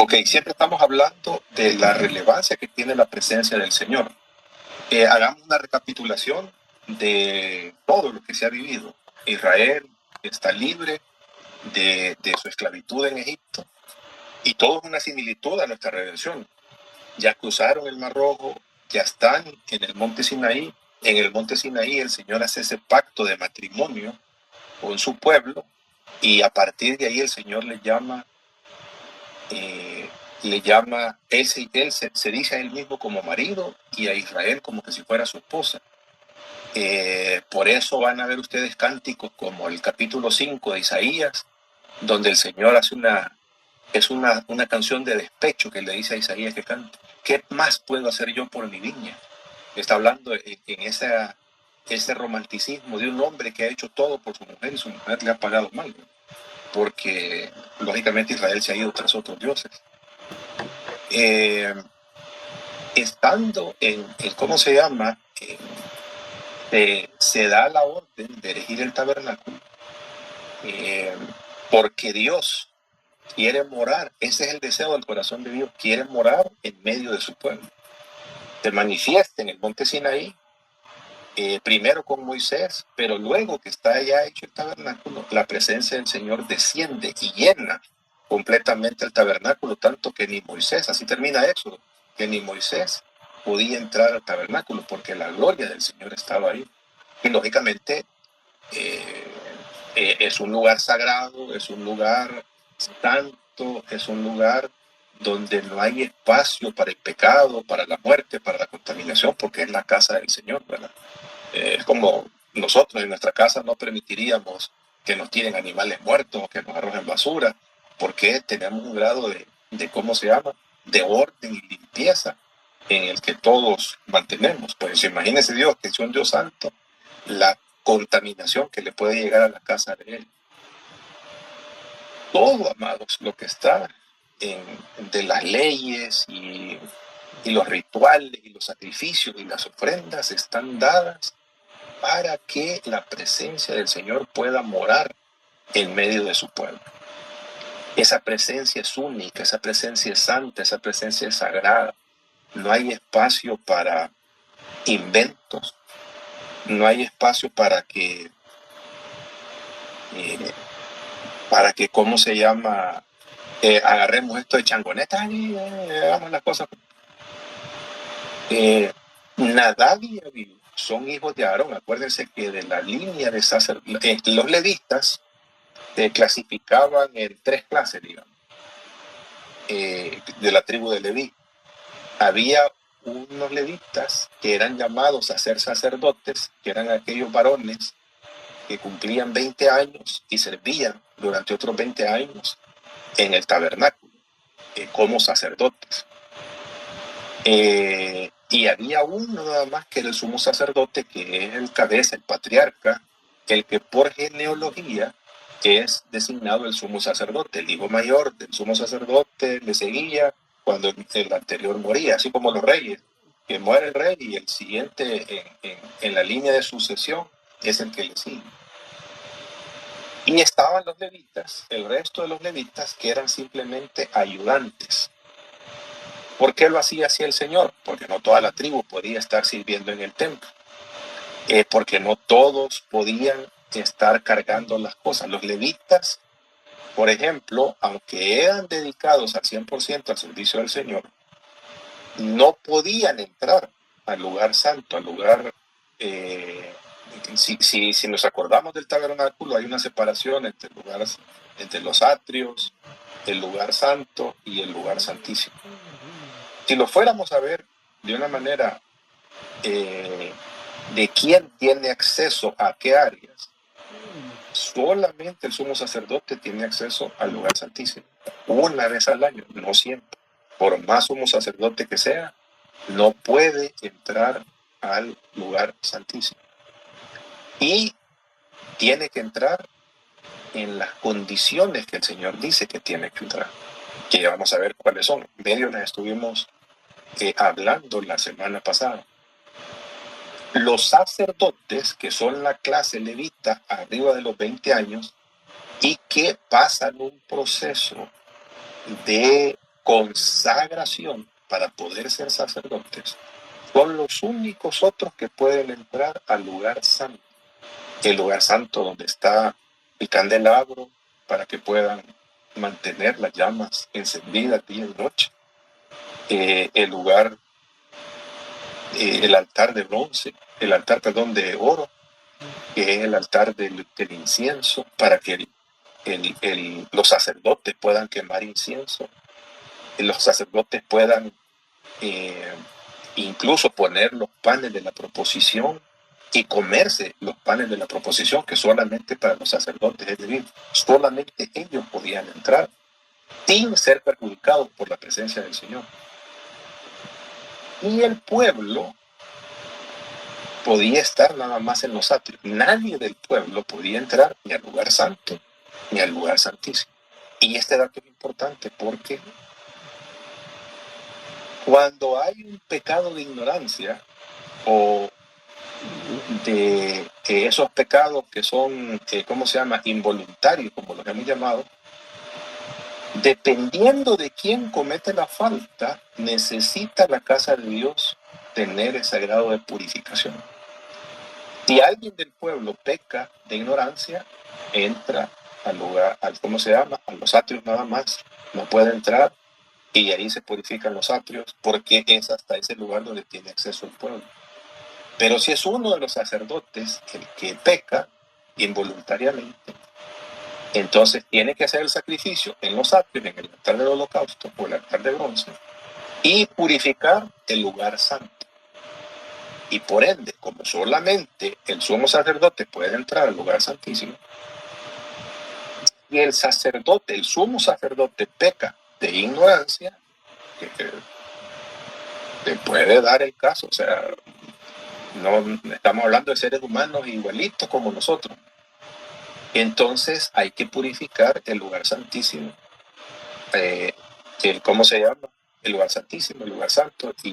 Ok, siempre estamos hablando de la relevancia que tiene la presencia del Señor. Hagamos una recapitulación de todo lo que se ha vivido. Israel está libre de su esclavitud en Egipto y todo es una similitud a nuestra redención. Ya cruzaron el Mar Rojo, ya están en el monte Sinaí. En el monte Sinaí el Señor hace ese pacto de matrimonio con su pueblo y a partir de ahí el Señor le llama, él se dice a él mismo como marido y a Israel como que si fuera su esposa. Por eso van a ver ustedes cánticos como el capítulo 5 de Isaías, donde el Señor hace una canción de despecho que le dice a Isaías que cante. ¿Qué más puedo hacer yo por mi viña? Está hablando en ese romanticismo de un hombre que ha hecho todo por su mujer y su mujer le ha pagado mal, ¿no? Porque lógicamente Israel se ha ido tras otros dioses. Estando en ¿cómo se llama? Se da la orden de erigir el tabernáculo porque Dios quiere morar. Ese es el deseo del corazón de Dios, quiere morar en medio de su pueblo. Se manifiesta en el monte Sinaí, primero con Moisés, pero luego que está ya hecho el tabernáculo, la presencia del Señor desciende y llena completamente el tabernáculo, tanto que ni Moisés, así termina Éxodo, que ni Moisés podía entrar al tabernáculo porque la gloria del Señor estaba ahí. Y lógicamente es un lugar sagrado, es un lugar santo, es un lugar donde no hay espacio para el pecado, para la muerte, para la contaminación, porque es la casa del Señor, ¿verdad? Es como nosotros en nuestra casa no permitiríamos que nos tiren animales muertos o que nos arrojen basura, porque tenemos un grado de ¿cómo se llama? De orden y limpieza en el que todos mantenemos. Pues imagínese Dios, que es un Dios santo, la contaminación que le puede llegar a la casa de Él. Todo, amados, lo que está de las leyes y los rituales y los sacrificios y las ofrendas están dadas para que la presencia del Señor pueda morar en medio de su pueblo. Esa presencia es única, esa presencia es santa, esa presencia es sagrada. No hay espacio para inventos, no hay espacio para que, ¿cómo se llama? Agarremos esto de changoneta y hagamos las cosas. Nadab y Abiú son hijos de Aarón. Acuérdense que de la línea de sacerdotes, los levitas se clasificaban en 3 clases, digamos, de la tribu de Leví. Había unos levitas que eran llamados a ser sacerdotes, que eran aquellos varones que cumplían 20 años y servían durante otros 20 años en el tabernáculo como sacerdotes. Y había uno nada más que era el sumo sacerdote, que es el cabeza, el patriarca, el que por genealogía es designado el sumo sacerdote. El hijo mayor del sumo sacerdote le seguía cuando el anterior moría, así como los reyes, que muere el rey y el siguiente en la línea de sucesión es el que le sigue. Y estaban los levitas, el resto de los levitas, que eran simplemente ayudantes. ¿Por qué lo hacía así el Señor? Porque no toda la tribu podía estar sirviendo en el templo. Porque no todos podían estar cargando las cosas. Los levitas, por ejemplo, aunque eran dedicados al 100% al servicio del Señor, no podían entrar al lugar santo, al lugar... si nos acordamos del tabernáculo, hay una separación entre los atrios, el lugar santo y el lugar santísimo. Si lo fuéramos a ver de una manera de quién tiene acceso a qué áreas, solamente el sumo sacerdote tiene acceso al lugar santísimo, una vez al año, no siempre. Por más sumo sacerdote que sea, no puede entrar al lugar santísimo. Y tiene que entrar en las condiciones que el Señor dice que tiene que entrar, que ya vamos a ver cuáles son. Medio las estuvimos hablando la semana pasada. Los sacerdotes, que son la clase levita arriba de los 20 años y que pasan un proceso de consagración para poder ser sacerdotes, son los únicos otros que pueden entrar al lugar santo. El lugar santo donde está el candelabro para que puedan mantener las llamas encendidas día y noche. El lugar, el altar de bronce, el altar, perdón, de oro, que es el altar del incienso, para que los sacerdotes puedan quemar incienso, los sacerdotes puedan incluso poner los panes de la proposición y comerse los panes de la proposición, que solamente para los sacerdotes, es decir, solamente ellos podían entrar sin ser perjudicados por la presencia del Señor. Y el pueblo podía estar nada más en los atrios. Nadie del pueblo podía entrar ni al lugar santo ni al lugar santísimo. Y este dato es importante porque cuando hay un pecado de ignorancia o de esos pecados que son, ¿cómo se llama?, involuntarios, como los hemos llamado, dependiendo de quién comete la falta, necesita la casa de Dios tener ese grado de purificación. Si alguien del pueblo peca de ignorancia, entra al lugar, ¿cómo se llama?, a los atrios nada más, no puede entrar, y ahí se purifican los atrios, porque es hasta ese lugar donde tiene acceso el pueblo. Pero si es uno de los sacerdotes el que peca involuntariamente, entonces tiene que hacer el sacrificio en los atrios, en el altar del holocausto o el altar de bronce, y purificar el lugar santo. Y por ende, como solamente el sumo sacerdote puede entrar al lugar santísimo, y el sacerdote, el sumo sacerdote, peca de ignorancia, te puede dar el caso. O sea, no estamos hablando de seres humanos igualitos como nosotros. Entonces hay que purificar el lugar santísimo, ¿cómo se llama? El lugar santísimo, el lugar santo y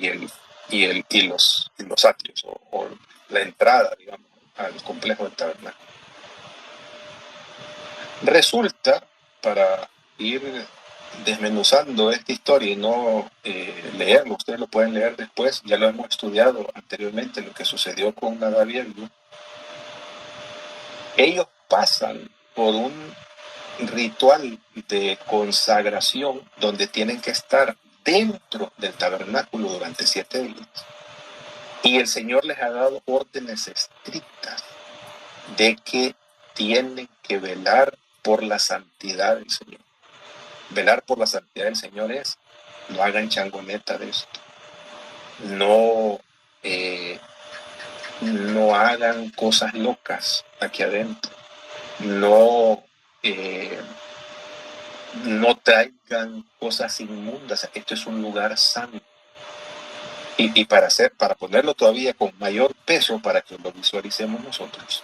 los atrios o la entrada, digamos, al complejo del tabernáculo. Resulta, para ir desmenuzando esta historia y no leerlo, ustedes lo pueden leer después, ya lo hemos estudiado anteriormente, lo que sucedió con Nadab y Abiú. Ellos pasan por un ritual de consagración donde tienen que estar dentro del tabernáculo durante 7 días. Y el Señor les ha dado órdenes estrictas de que tienen que velar por la santidad del Señor. Velar por la santidad del Señor es: no hagan changoneta de esto, no hagan cosas locas aquí adentro, no traigan cosas inmundas. Esto es un lugar santo. Y para ponerlo todavía con mayor peso, para que lo visualicemos nosotros,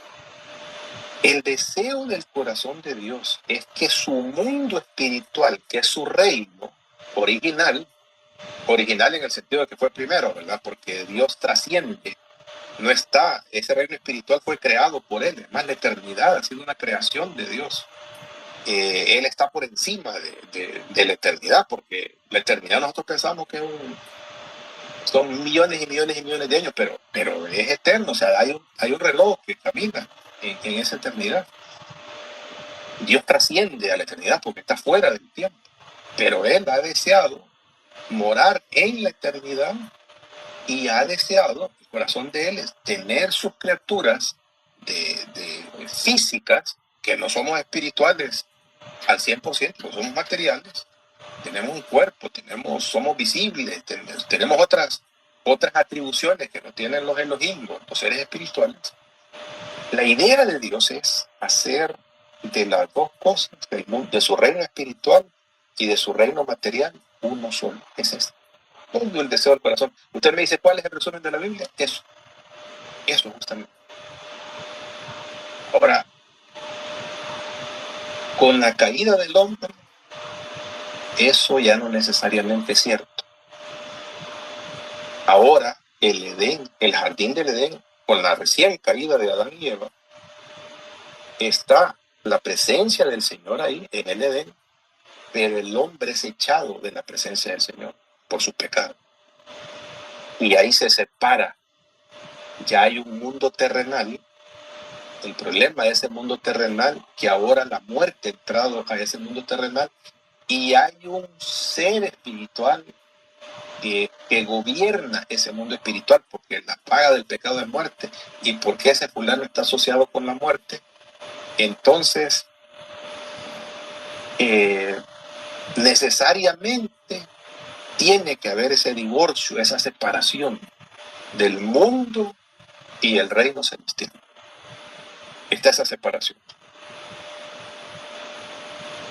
el deseo del corazón de Dios es que su mundo espiritual, que es su reino original en el sentido de que fue primero, ¿verdad? Porque Dios trasciende, no está, ese reino espiritual fue creado por Él, además la eternidad ha sido una creación de Dios. Él está por encima de la eternidad, porque la eternidad nosotros pensamos que son millones y millones y millones de años, pero es eterno. O sea, hay un reloj que camina en esa eternidad. Dios trasciende a la eternidad porque está fuera del tiempo, pero Él ha deseado morar en la eternidad y ha deseado, el corazón de Él es tener sus criaturas físicas, que no somos espirituales al 100%, somos materiales, tenemos un cuerpo, somos visibles, tenemos otras atribuciones que no tienen los Elohim, los seres espirituales. La idea de Dios es hacer de las dos cosas, de su reino espiritual y de su reino material, uno solo. Es este. Todo el deseo del corazón. Usted me dice, ¿cuál es el resumen de la Biblia? Eso justamente. Ahora, con la caída del hombre, eso ya no necesariamente es cierto. Ahora, el jardín del Edén, con la recién caída de Adán y Eva, está la presencia del Señor ahí en el Edén, pero el hombre es echado de la presencia del Señor por su pecado. Y ahí se separa. Ya hay un mundo terrenal. El problema de ese mundo terrenal, que ahora la muerte ha entrado a ese mundo terrenal, y hay un ser espiritual que gobierna ese mundo espiritual, porque la paga del pecado es muerte, y porque ese fulano está asociado con la muerte. Entonces, necesariamente tiene que haber ese divorcio, esa separación del mundo y el reino celestial. Está esa separación.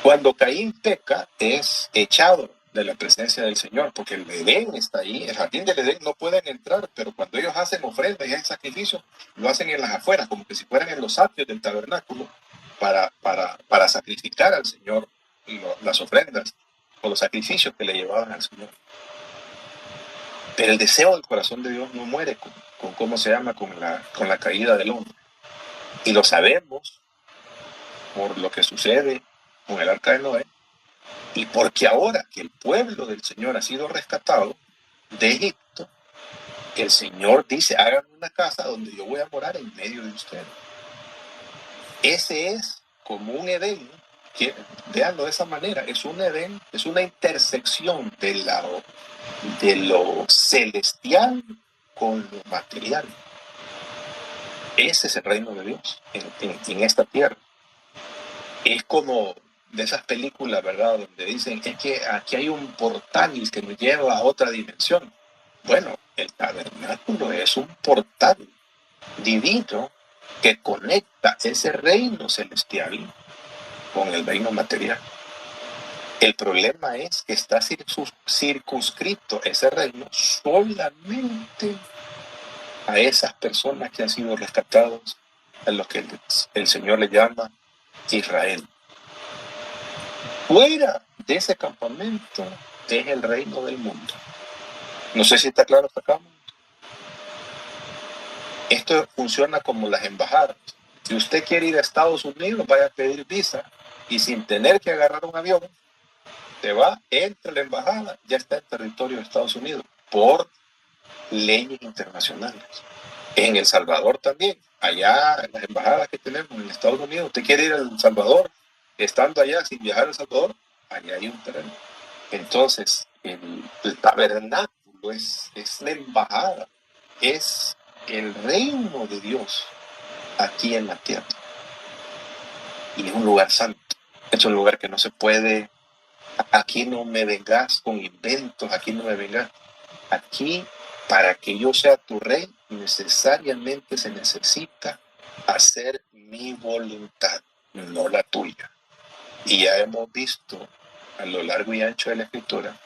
Cuando Caín peca, es echado de la presencia del Señor, porque el Edén está ahí, el jardín del Edén no pueden entrar, pero cuando ellos hacen ofrendas y hacen sacrificios, lo hacen en las afueras, como que si fueran en los atrios del tabernáculo, para sacrificar al Señor las ofrendas o los sacrificios que le llevaban al Señor. Pero el deseo del corazón de Dios no muere con ¿cómo se llama? Con la caída del hombre. Y lo sabemos por lo que sucede con el arca de Noé, y porque ahora que el pueblo del Señor ha sido rescatado de Egipto, el Señor dice, hagan una casa donde yo voy a morar en medio de ustedes. Ese es como un Edén, que, véanlo de esa manera, es un Edén, es una intersección de lo celestial con lo material. Ese es el reino de Dios en esta tierra. Es como de esas películas, ¿verdad? Donde dicen, es que aquí hay un portal que nos lleva a otra dimensión. Bueno, el tabernáculo es un portal divino que conecta ese reino celestial con el reino material. El problema es que está circunscrito ese reino solamente a esas personas que han sido rescatados, a los que el Señor le llama Israel. Fuera de ese campamento es el reino del mundo. No sé si está claro hasta acá. Esto funciona como las embajadas. Si usted quiere ir a Estados Unidos, vaya a pedir visa y sin tener que agarrar un avión, se va, entra a la embajada, ya está en territorio de Estados Unidos por leyes internacionales. En El Salvador también, allá en las embajadas que tenemos en Estados Unidos, usted quiere ir a El Salvador, estando allá sin viajar a El Salvador, allá hay un terreno. Entonces, el tabernáculo es la embajada, es el reino de Dios aquí en la tierra. Y es un lugar santo, es un lugar que no se puede, aquí no me vengas con inventos, aquí no me vengas, aquí para que yo sea tu rey, necesariamente se necesita hacer mi voluntad, no la tuya. Y ya hemos visto a lo largo y ancho de la Escritura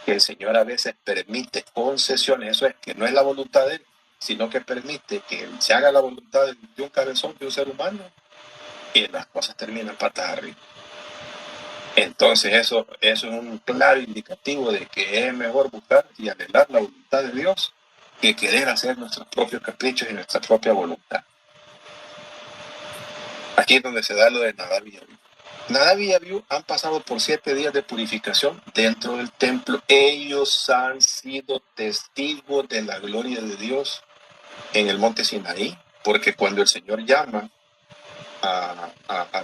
que el Señor a veces permite concesiones, eso es que no es la voluntad de Él, sino que permite que se haga la voluntad de un cabezón, de un ser humano, y las cosas terminan patas arriba. Entonces eso es un claro indicativo de que es mejor buscar y anhelar la voluntad de Dios que querer hacer nuestros propios caprichos y nuestra propia voluntad. Aquí es donde se da lo de Nadab y Abiú. Nadab y Abiú han pasado por 7 días de purificación dentro del templo. Ellos han sido testigos de la gloria de Dios en el monte Sinaí, porque cuando el Señor llama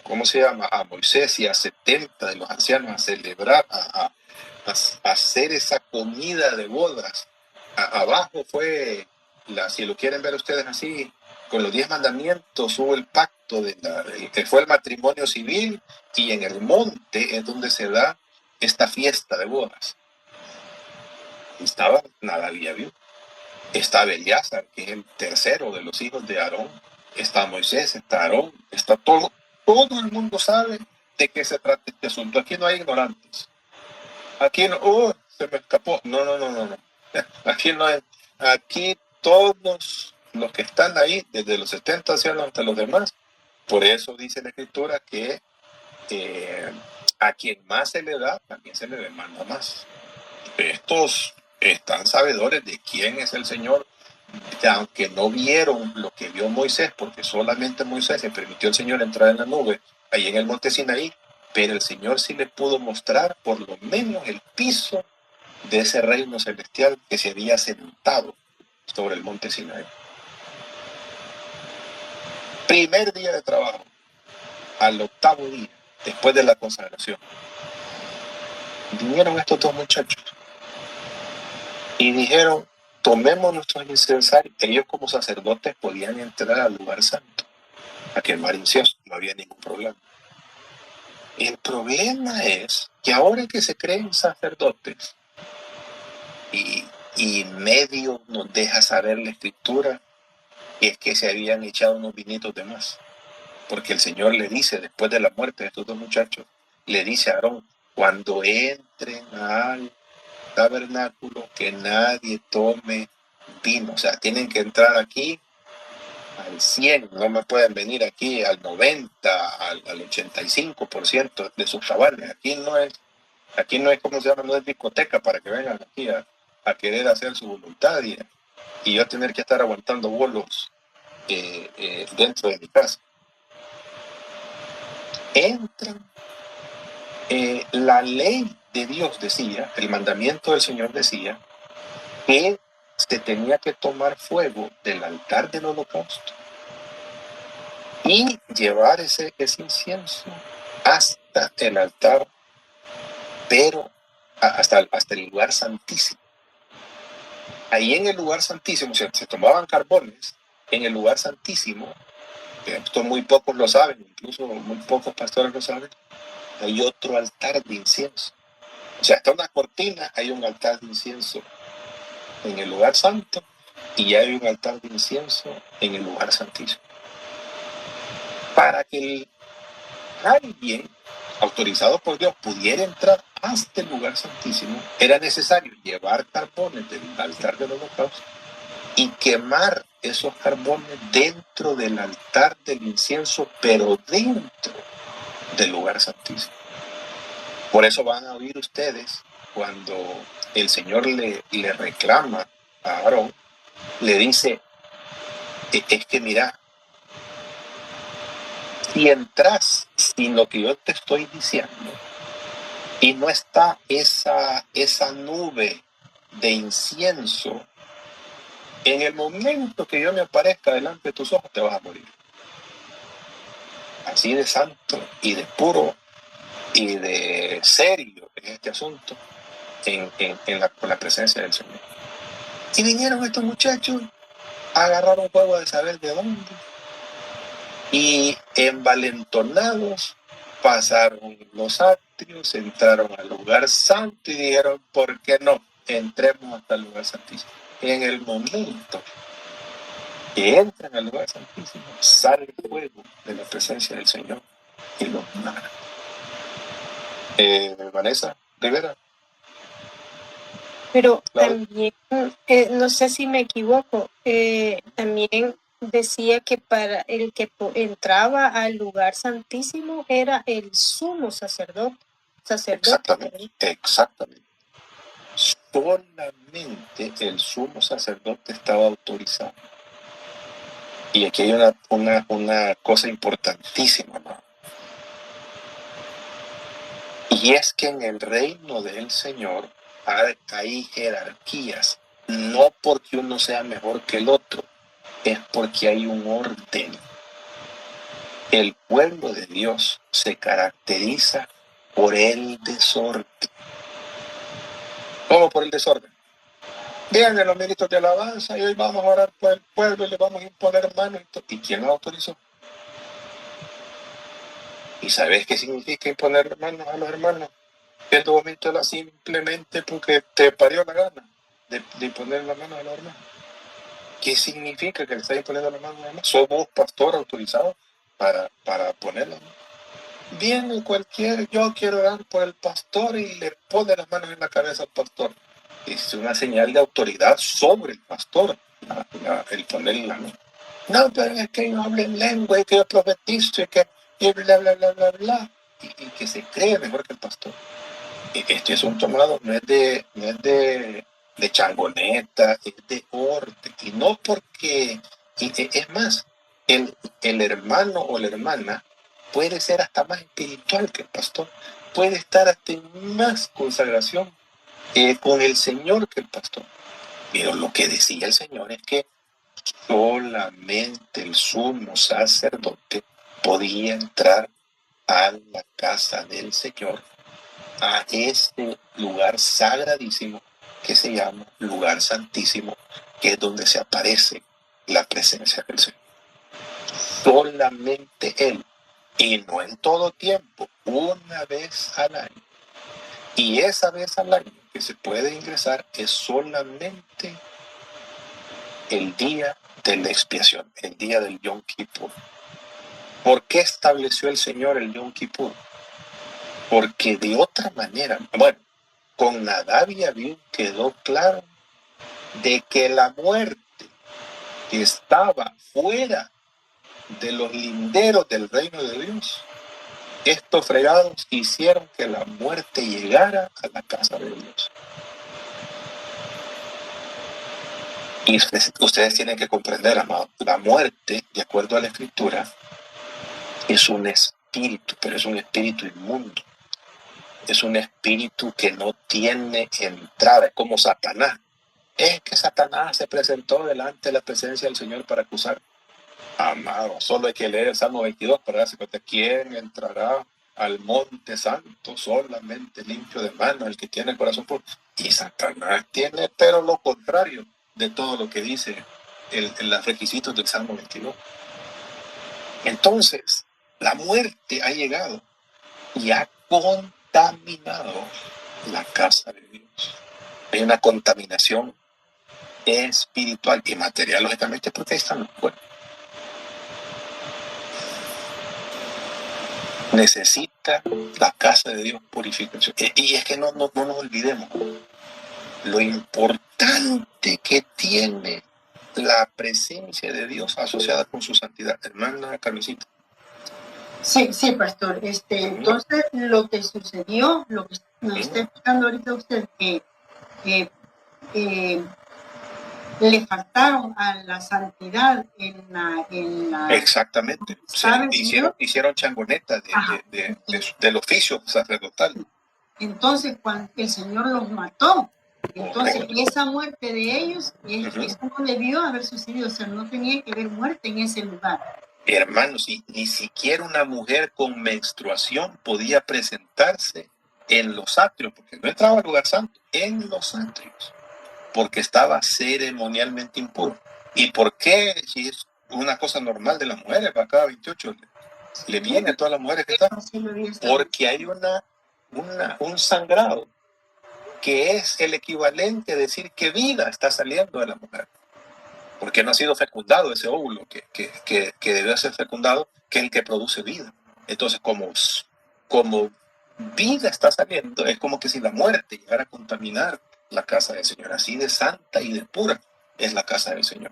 ¿cómo se llama? A Moisés y a 70 de los ancianos a celebrar, a hacer esa comida de bodas. Abajo fue, si lo quieren ver ustedes así, con los 10 mandamientos hubo el pacto, que fue el matrimonio civil, y en el monte es donde se da esta fiesta de bodas. Estaba Nadab y Abiú, estaba Eleazar, que es el tercero de los hijos de Aarón, está Moisés, está Aarón, está todo el mundo sabe de qué se trata este asunto. Aquí no hay ignorantes. Aquí no, se me escapó. No. Aquí no hay. Aquí todos los que están ahí, desde los 70 ancianos hasta los demás, por eso dice la Escritura que a quien más se le da, también se le demanda más. Estos están sabedores de quién es el Señor, aunque no vieron lo que vio Moisés, porque solamente Moisés le permitió al Señor entrar en la nube, ahí en el monte Sinaí, pero el Señor sí les pudo mostrar por lo menos el piso de ese reino celestial que se había sentado sobre el monte Sinaí. Primer día de trabajo, al octavo día, después de la consagración, vinieron estos dos muchachos y dijeron: tomemos nuestros incensarios. Ellos como sacerdotes podían entrar al lugar santo a quemar incienso, no había ningún problema. El problema es que ahora que se creen sacerdotes y medio nos deja saber la escritura, es que se habían echado unos vinitos de más. Porque el Señor le dice, después de la muerte de estos dos muchachos, le dice a Aarón: cuando entren al tabernáculo, que nadie tome vino. O sea, tienen que entrar aquí al 100, no me pueden venir aquí al 90, al 85% de sus cabales. Aquí no es, como se llama, no es discoteca para que vengan aquí a querer hacer su voluntad y yo tener que estar aguantando bolos dentro de mi casa. Entran. La ley de Dios decía, el mandamiento del Señor decía, que se tenía que tomar fuego del altar del holocausto y llevar ese incienso hasta el altar, pero hasta el lugar santísimo. Ahí en el lugar santísimo se tomaban carbones en el lugar santísimo. Esto muy pocos lo saben, incluso muy pocos pastores lo saben. Hay otro altar de incienso. O sea, está una cortina, hay un altar de incienso en el lugar santo y hay un altar de incienso en el lugar santísimo. Para que alguien autorizado por Dios pudiera entrar hasta el lugar santísimo, era necesario llevar carbones del altar del holocausto y quemar esos carbones dentro del altar del incienso, pero dentro del lugar santísimo. Por eso van a oír ustedes cuando el Señor le reclama a Aarón, le dice: es que mira, si entras sin lo que yo te estoy diciendo y no está esa nube de incienso, en el momento que yo me aparezca delante de tus ojos te vas a morir. Así de santo y de puro y de serio en este asunto, con la presencia del Señor. Y vinieron estos muchachos, agarraron fuego de saber de dónde, y envalentonados pasaron los atrios, entraron al lugar santo y dijeron: ¿por qué no? Entremos hasta el lugar santísimo. En el momento que entran al lugar santísimo, sale el fuego de la presencia del Señor y los mata. Vanessa Rivera. Pero también, no sé si me equivoco, también decía que para el que entraba al lugar santísimo era el sumo sacerdote. Exactamente. Solamente el sumo sacerdote estaba autorizado. Y aquí hay una cosa importantísima, ¿no? Y es que en el reino del Señor hay jerarquías, no porque uno sea mejor que el otro, es porque hay un orden. El pueblo de Dios se caracteriza por el desorden. ¿Cómo por el desorden? Vienen los ministros de alabanza y hoy vamos a orar por el pueblo y le vamos a imponer manos. ¿Y quién lo autorizó? ¿Y sabes qué significa imponer manos a los hermanos? Que tú omítela simplemente porque te parió la gana de imponer la mano a los hermanos. ¿Qué significa que le estás imponiendo la mano a los hermanos? ¿Somos pastor autorizado para ponerla? Viene cualquier, yo quiero orar por el pastor y le pone las manos en la cabeza al pastor. Es una señal de autoridad sobre el pastor, el ponerle la mano. No, pero es que yo hablo en lengua y que yo profetizo y bla, bla, bla, bla, bla. Y que se cree mejor que el pastor. Este asunto, amado, no es de changoneta, es de orden. Y no porque, es más, el hermano o la hermana puede ser hasta más espiritual que el pastor, puede estar hasta en más consagración con el Señor que el pastor. Pero lo que decía el Señor es que solamente el sumo sacerdote podía entrar a la casa del Señor, a este lugar sagradísimo que se llama lugar santísimo, que es donde se aparece la presencia del Señor. Solamente Él, y no en todo tiempo, una vez al año. Y esa vez al año que se puede ingresar es solamente el día de la expiación, el día del Yom Kippur. ¿Por qué estableció el Señor el Yom Kippur? Porque de otra manera, bueno, con Nadab y Abiú quedó claro de que la muerte que estaba fuera de los linderos del reino de Dios, estos fregados hicieron que la muerte llegara a la casa de Dios. Y ustedes tienen que comprender, amado, la muerte, de acuerdo a la Escritura, es un espíritu, pero es un espíritu inmundo. Es un espíritu que no tiene entrada, es como Satanás. Es que Satanás se presentó delante de la presencia del Señor para acusar. Amado, solo hay que leer el Salmo 22 para darse cuenta. ¿Quién entrará al monte santo? Solamente limpio de manos, el que tiene el corazón puro. Y Satanás tiene, pero lo contrario de todo lo que dice los requisitos del Salmo 22. Entonces, la muerte ha llegado y ha contaminado la casa de Dios. Hay una contaminación espiritual y material, lógicamente, porque ahí están los cuerpos. Necesita la casa de Dios purificación. Y es que no nos olvidemos lo importante que tiene la presencia de Dios asociada con su santidad. Hermana Carmencita. Sí, pastor. Entonces, lo que sucedió, lo que nos está explicando ahorita usted, que le faltaron a la santidad en la Exactamente. Hicieron changoneta del oficio sacerdotal. Entonces, cuando el Señor los mató, entonces esa muerte de ellos, eso no debió haber sucedido, o sea, no tenía que haber muerte en ese lugar. Hermanos, ni siquiera una mujer con menstruación podía presentarse en los atrios, porque no entraba al lugar santo, en los atrios, porque estaba ceremonialmente impuro. ¿Y por qué? Si es una cosa normal de las mujeres, para cada 28 le viene a todas las mujeres que están, porque hay un sangrado que es el equivalente a decir que vida está saliendo de la mujer, porque no ha sido fecundado ese óvulo que debió ser fecundado, que es el que produce vida. Entonces, como vida está saliendo, es como que si la muerte llegara a contaminar la casa del Señor. Así de santa y de pura es la casa del Señor.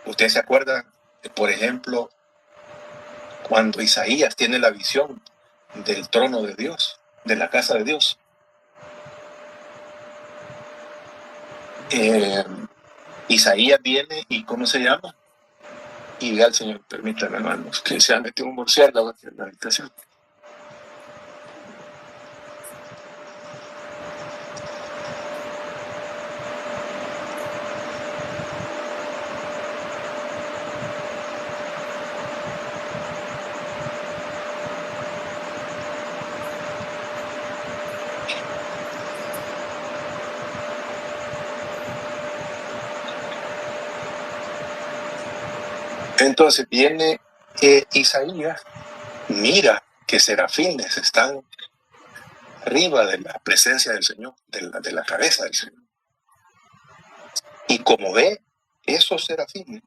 Ustedes se acuerdan, por ejemplo, cuando Isaías tiene la visión del trono de Dios, de la casa de Dios. Isaías viene y ¿cómo se llama? Y ve al Señor, permítanme, hermanos, que se ha metido un murciélago en la habitación. Entonces viene Isaías, mira que serafines están arriba de la presencia del Señor, de la cabeza del Señor. Y como ve, esos serafines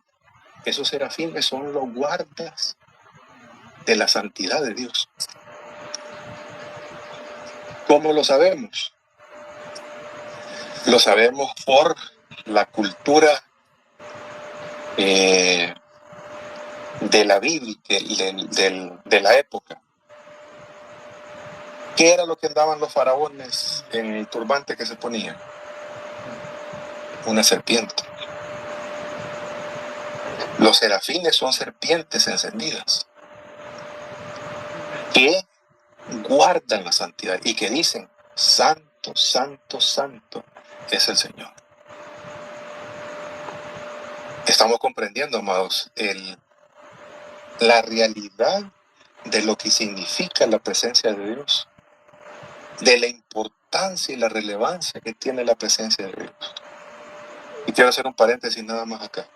son los guardas de la santidad de Dios. ¿Cómo lo sabemos? Lo sabemos por la cultura de la Biblia, de la época. ¿Qué era lo que andaban los faraones en el turbante que se ponían? Una serpiente. Los serafines son serpientes encendidas. que guardan la santidad y que dicen, santo, santo, santo es el Señor. Estamos comprendiendo, amados, la realidad de lo que significa la presencia de Dios, de la importancia y la relevancia que tiene la presencia de Dios. Y quiero hacer un paréntesis nada más acá.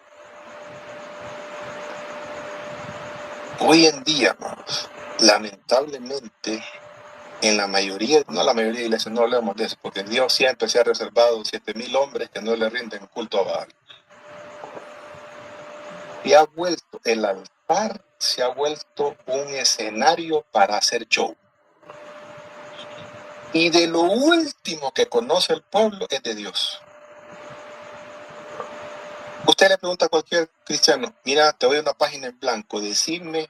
Hoy en día, amados, lamentablemente, en la mayoría, no la mayoría de iglesias, no hablemos de eso, porque Dios siempre se ha reservado 7,000 hombres que no le rinden culto a Baal. Y el altar se ha vuelto un escenario para hacer show. Y de lo último que conoce el pueblo es de Dios. Usted le pregunta a cualquier cristiano, mira, te doy una página en blanco, decirme,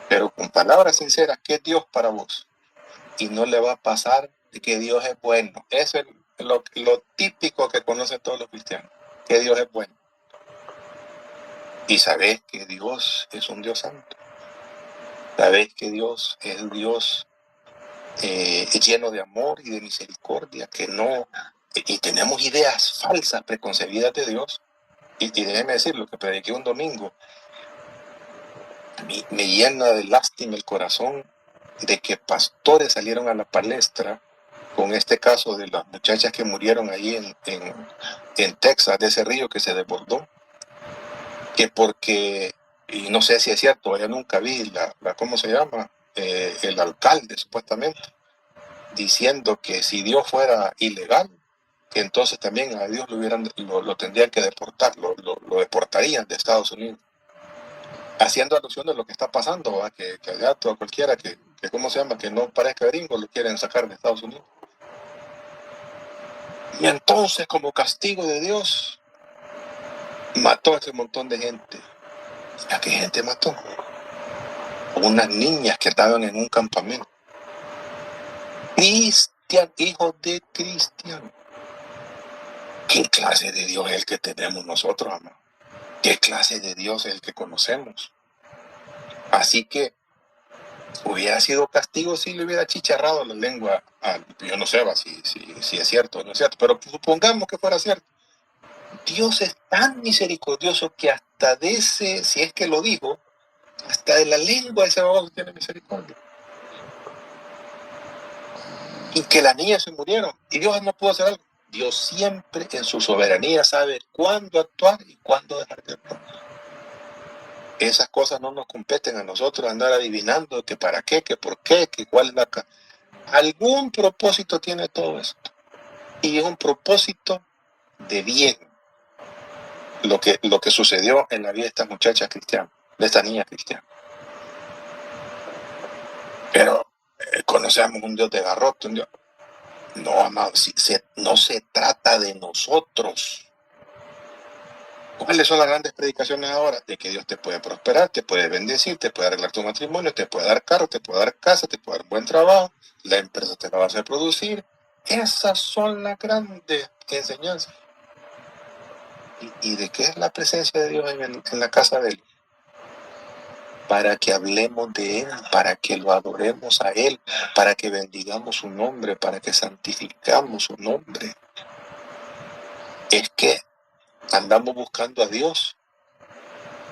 pero con palabras sinceras, ¿qué es Dios para vos? Y no le va a pasar de que Dios es bueno. Eso es lo típico que conocen todos los cristianos, que Dios es bueno. Y sabés que Dios es un Dios santo. Sabés que Dios es un Dios lleno de amor y de misericordia, que no... Y tenemos ideas falsas, preconcebidas de Dios. Y déjeme decir, lo que prediqué un domingo, me llena de lástima el corazón de que pastores salieron a la palestra con este caso de las muchachas que murieron ahí en Texas, de ese río que se desbordó, que porque, y no sé si es cierto, yo nunca vi ¿cómo se llama? El alcalde supuestamente, diciendo que si Dios fuera ilegal, que entonces también a Dios lo tendrían que deportar, lo deportarían de Estados Unidos. Haciendo alusión de lo que está pasando, ¿verdad? Que allá todo cualquiera que ¿cómo se llama? Que no parezca gringo, lo quieren sacar de Estados Unidos. Y entonces, como castigo de Dios, mató a ese montón de gente. ¿A qué gente mató? Unas niñas que estaban en un campamento. Cristian, hijos de Cristian. ¿Qué clase de Dios es el que tenemos nosotros, amado? ¿Qué clase de Dios es el que conocemos? Así que hubiera sido castigo si le hubiera chicharrado la lengua yo no sé si es cierto o no es cierto, pero supongamos que fuera cierto. Dios es tan misericordioso que hasta de ese, si es que lo dijo, hasta de la lengua de ese babón tiene misericordia. Y que las niñas se murieron y Dios no pudo hacer algo. Dios siempre en su soberanía sabe cuándo actuar y cuándo dejar de actuar. Esas cosas no nos competen a nosotros andar adivinando que para qué, que por qué, que cuál es la... Algún propósito tiene todo esto. Y es un propósito de bien. Lo que sucedió en la vida de estas muchachas cristianas, de estas niñas cristianas. Pero conocemos un Dios de garrote, un Dios... No, amado, no se trata de nosotros. ¿Cuáles son las grandes predicaciones ahora? De que Dios te puede prosperar, te puede bendecir, te puede arreglar tu matrimonio, te puede dar carro, te puede dar casa, te puede dar buen trabajo, la empresa te la va a hacer producir. Esas son las grandes enseñanzas. ¿Y de qué es la presencia de Dios en la casa de Él? Para que hablemos de Él, para que lo adoremos a Él, para que bendigamos su nombre, para que santificamos su nombre. Es que andamos buscando a Dios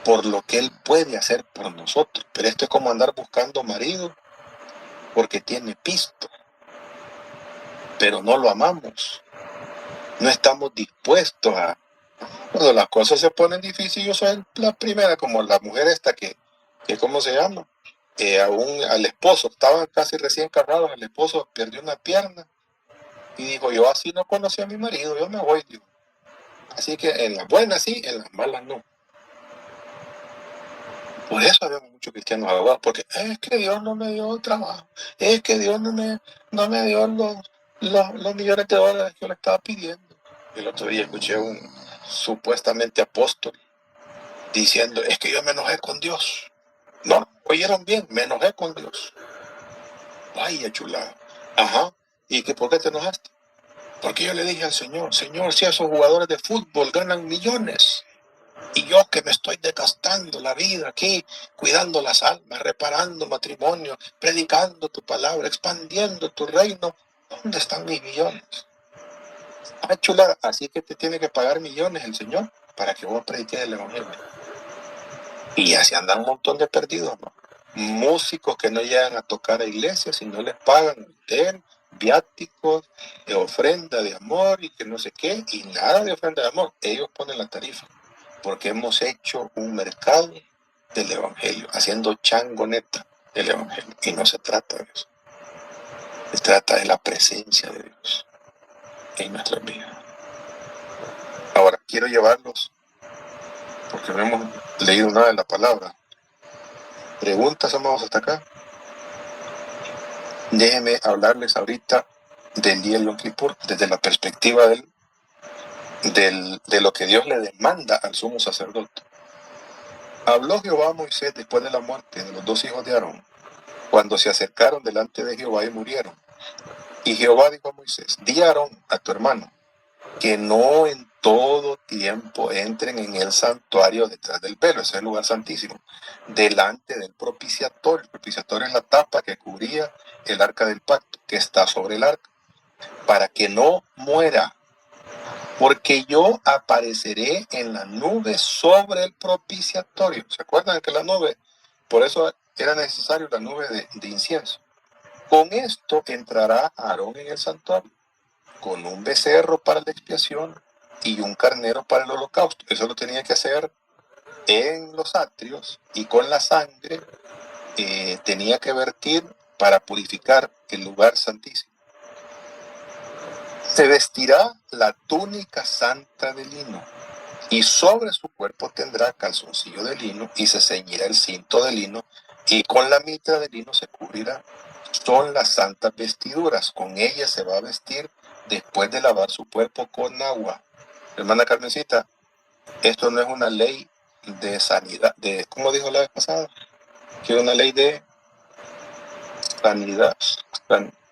por lo que Él puede hacer por nosotros. Pero esto es como andar buscando marido porque tiene pisto. Pero no lo amamos. No estamos dispuestos a... Cuando las cosas se ponen difíciles, yo soy la primera, como la mujer esta que ¿cómo se llama? Al esposo, estaban casi recién casados, el esposo perdió una pierna y dijo, yo así no conocí a mi marido, yo me voy, digo. Así que en las buenas sí, en las malas no. Por eso había muchos cristianos abogados, porque es que Dios no me dio trabajo, es que Dios no me dio los millones de dólares que yo le estaba pidiendo. El otro día escuché un supuestamente apóstol diciendo, es que yo me enojé con Dios. No, oyeron bien, me enojé con Dios. Vaya chulada. Ajá. ¿Y por qué te enojaste? Porque yo le dije al Señor, si esos jugadores de fútbol ganan millones, Y yo que me estoy desgastando la vida aquí, cuidando las almas, reparando matrimonio, predicando tu palabra, expandiendo tu reino, ¿dónde están mis millones? Ah, chula, así que te tiene que pagar millones el Señor para que vos prediques el Evangelio. Y así andan un montón de perdidos, ¿no? Músicos que no llegan a tocar a iglesias y no les pagan hotel, viáticos, ofrenda de amor y que no sé qué, y nada de ofrenda de amor. Ellos ponen la tarifa, porque hemos hecho un mercado del Evangelio, haciendo changoneta del Evangelio. Y no se trata de eso. Se trata de la presencia de Dios en nuestras vidas. Ahora, quiero llevarlos, porque no hemos leído nada de la palabra. ¿Preguntas, amados, hasta acá? Déjenme hablarles ahorita del día del Yom Kippur desde la perspectiva de lo que Dios le demanda al sumo sacerdote. Habló Jehová a Moisés después de la muerte de los dos hijos de Aarón, cuando se acercaron delante de Jehová y murieron. Y Jehová dijo a Moisés: di a Aarón, a tu hermano, que no en todo tiempo entren en el santuario detrás del velo, ese es el lugar santísimo, delante del propiciatorio. El propiciatorio es la tapa que cubría el arca del pacto, que está sobre el arca, para que no muera, porque yo apareceré en la nube sobre el propiciatorio. ¿Se acuerdan que la nube? Por eso era necesario la nube de incienso. Con esto entrará Aarón en el santuario, con un becerro para la expiación y un carnero para el holocausto. Eso lo tenía que hacer en los atrios, y con la sangre tenía que vertir para purificar el lugar santísimo. Se vestirá la túnica santa de lino, y sobre su cuerpo tendrá calzoncillo de lino, y se ceñirá el cinto de lino, y con la mitra de lino se cubrirá. Son las santas vestiduras, con ellas se va a vestir después de lavar su cuerpo con agua. Hermana Carmencita, esto no es una ley de sanidad, ¿cómo dijo la vez pasada? Que es una ley de sanidad,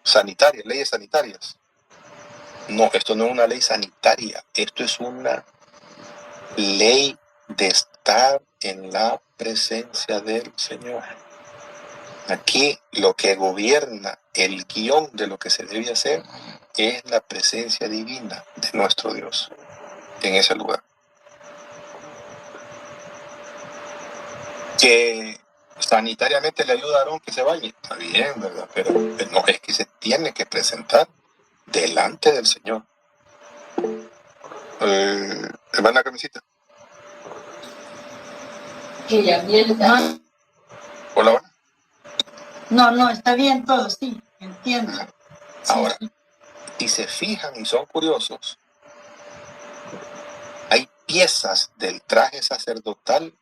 sanitaria, leyes sanitarias. No, esto no es una ley sanitaria, esto es una ley de estar en la presencia del Señor. Aquí lo que gobierna el guión de lo que se debe hacer es la presencia divina de nuestro Dios en ese lugar. Que sanitariamente le ayuda a Aarón que se bañe, está bien, ¿verdad? Pero no, es que se tiene que presentar delante del Señor. Hermana Carmencita. Que ya viene. Hola, hola. No, está bien todo, sí, entiendo. Ahora, si se fijan y son curiosos, hay piezas del traje sacerdotal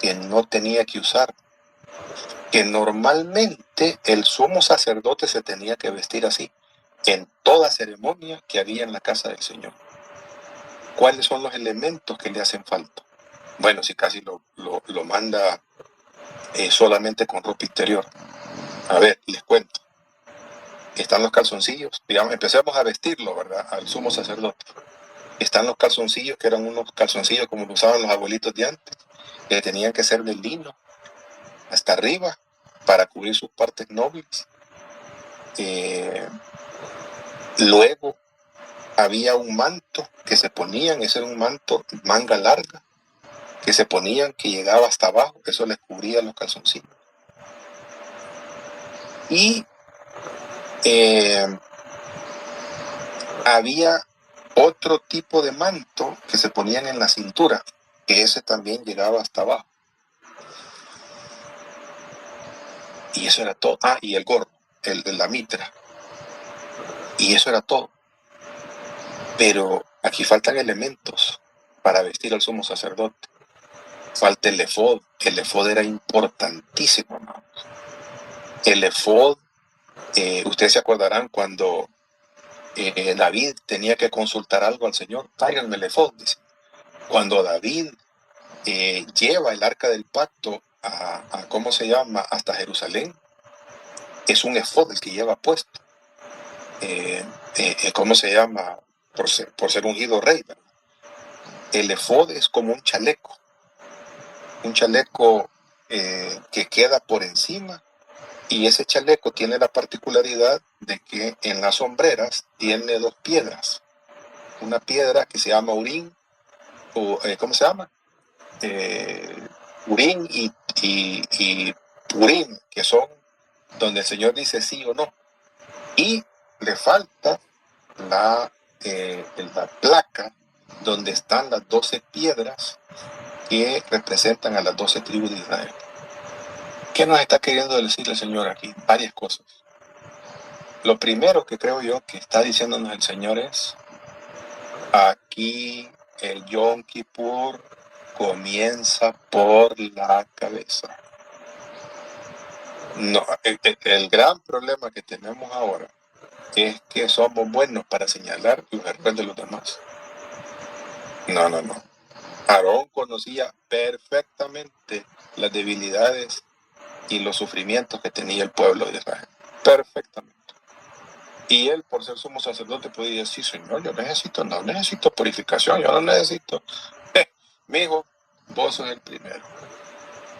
que no tenía que usar, que normalmente el sumo sacerdote se tenía que vestir así en toda ceremonia que había en la casa del Señor. ¿Cuáles son los elementos que le hacen falta? Bueno, si casi lo manda solamente con ropa interior. A ver, les cuento. Están los calzoncillos, digamos, empecemos a vestirlo, ¿verdad? Al sumo sacerdote. Están los calzoncillos, que eran unos calzoncillos como lo usaban los abuelitos de antes, que tenían que ser de lino hasta arriba para cubrir sus partes nobles. Luego había un manto que se ponían, ese era un manto manga larga, que se ponían, que llegaba hasta abajo, eso les cubría los calzoncillos. Y había otro tipo de manto que se ponían en la cintura, que ese también llegaba hasta abajo. Y eso era todo. Ah, y el gorro, el de la mitra. Y eso era todo. Pero aquí faltan elementos para vestir al sumo sacerdote. Falta el efod. El efod era importantísimo, hermanos. El efod, ustedes se acordarán cuando David tenía que consultar algo al Señor. Tráiganme el efod, dice. Cuando David lleva el arca del pacto a ¿cómo se llama? Hasta Jerusalén, es un efod el que lleva puesto. ¿Cómo se llama? Por ser ungido rey, ¿verdad? El efod es como un chaleco un chaleco que queda por encima, y ese chaleco tiene la particularidad de que en las sombreras tiene dos piedras. Una piedra que se llama Urín, o ¿cómo se llama? Urín y Purín, que son donde el Señor dice sí o no. Y le falta la placa donde están las 12 piedras que representan a las 12 tribus de Israel. ¿Qué nos está queriendo decir el Señor aquí? Varias cosas. Lo primero que creo yo que está diciéndonos el Señor es: aquí el Yom Kippur comienza por la cabeza. No, el gran problema que tenemos ahora es que somos buenos para señalar los errores de los demás. No. Aarón conocía perfectamente las debilidades y los sufrimientos que tenía el pueblo de Israel. Perfectamente. Y él, por ser sumo sacerdote, podía decir: Señor, yo no necesito purificación, yo no necesito. Mi hijo, vos sos el primero.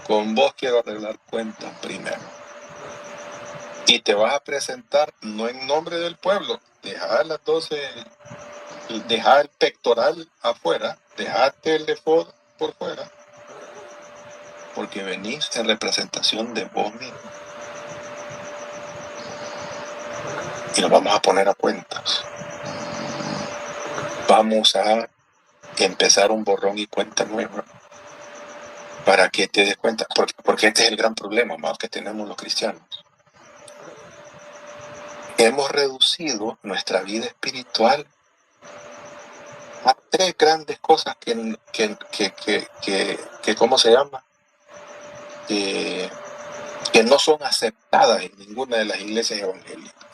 Con vos quiero arreglar cuentas primero. Y te vas a presentar no en nombre del pueblo. Deja las 12, deja el pectoral afuera, dejate el efod por fuera, porque venís en representación de vos mismo. Y nos vamos a poner a cuentas. Vamos a empezar un borrón y cuenta nueva para que te des cuenta, porque este es el gran problema más que tenemos los cristianos. Hemos reducido nuestra vida espiritual a 3 grandes cosas que ¿cómo se llama? Que no son aceptadas en ninguna de las iglesias evangélicas.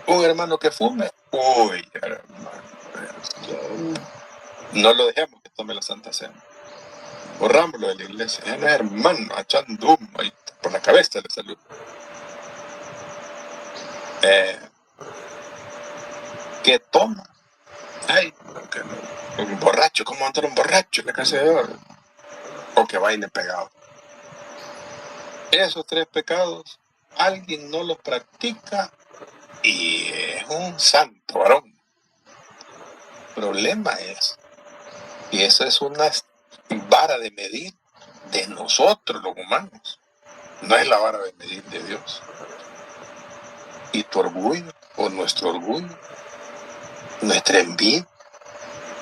Un hermano que fume, uy, hermano, no lo dejemos que tome la Santa Cena. Borrámoslo de la iglesia. Es hermano, echando humo ahí por la cabeza le salió. Que toma. Ay, un borracho, ¿cómo andar un borracho en la casa de Dios? O que baile pegado. Esos 3 pecados, alguien no los practica y es un santo varón. El problema es, y eso es una vara de medir de nosotros los humanos, no es la vara de medir de Dios. Y tu orgullo, o nuestro orgullo, nuestra envidia,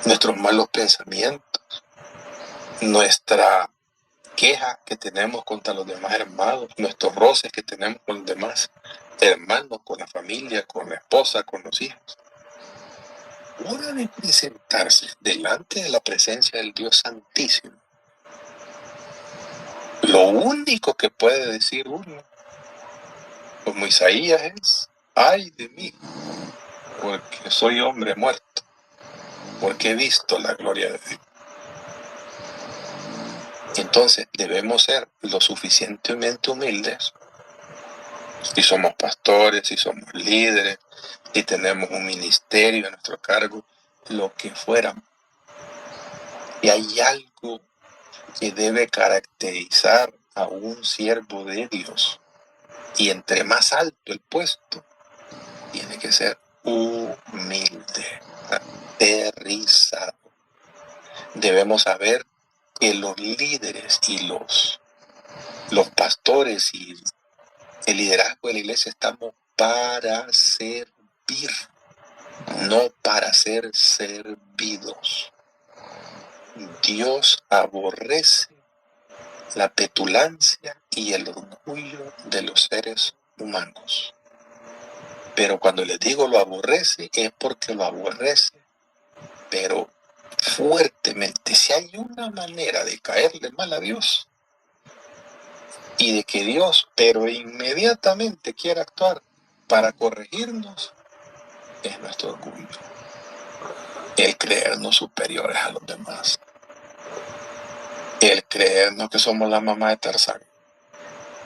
nuestros malos pensamientos, nuestra queja que tenemos contra los demás hermanos, nuestros roces que tenemos con los demás hermanos, con la familia, con la esposa, con los hijos. Hora de presentarse delante de la presencia del Dios Santísimo. Lo único que puede decir uno, como Isaías, es: ay de mí, porque soy hombre muerto, porque he visto la gloria de Dios. Entonces debemos ser lo suficientemente humildes, si somos pastores, si somos líderes, si tenemos un ministerio a nuestro cargo, lo que fuéramos. Y hay algo que debe caracterizar a un siervo de Dios. Y entre más alto el puesto, tiene que ser humilde, aterrizado. Debemos saber que los líderes y los pastores y el liderazgo de la iglesia estamos para servir, no para ser servidos. Dios aborrece la petulancia y el orgullo de los seres humanos. Pero cuando les digo lo aborrece, es porque lo aborrece, pero fuertemente. Si hay una manera de caerle mal a Dios y de que Dios, pero inmediatamente quiera actuar para corregirnos, es nuestro orgullo. El creernos superiores a los demás. El creernos que somos la mamá de Tarzán.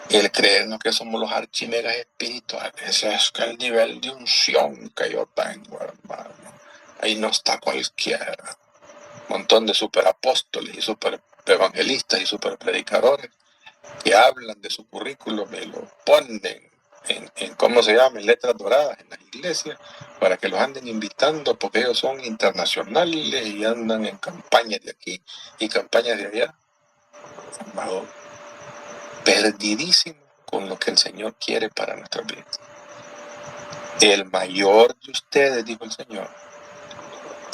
El creernos que somos los archimegas espirituales. Ese es el nivel de unción que yo tengo, hermano. Ahí no está cualquiera. Un montón de superapóstoles y super evangelistas y super predicadores que hablan de su currículum y lo ponen en ¿cómo se llama? En letras doradas en las iglesias para que los anden invitando porque ellos son internacionales y andan en campañas de aquí y campañas de allá. Amado, perdidísimo con lo que el Señor quiere para nuestras vidas. El mayor de ustedes, dijo el Señor,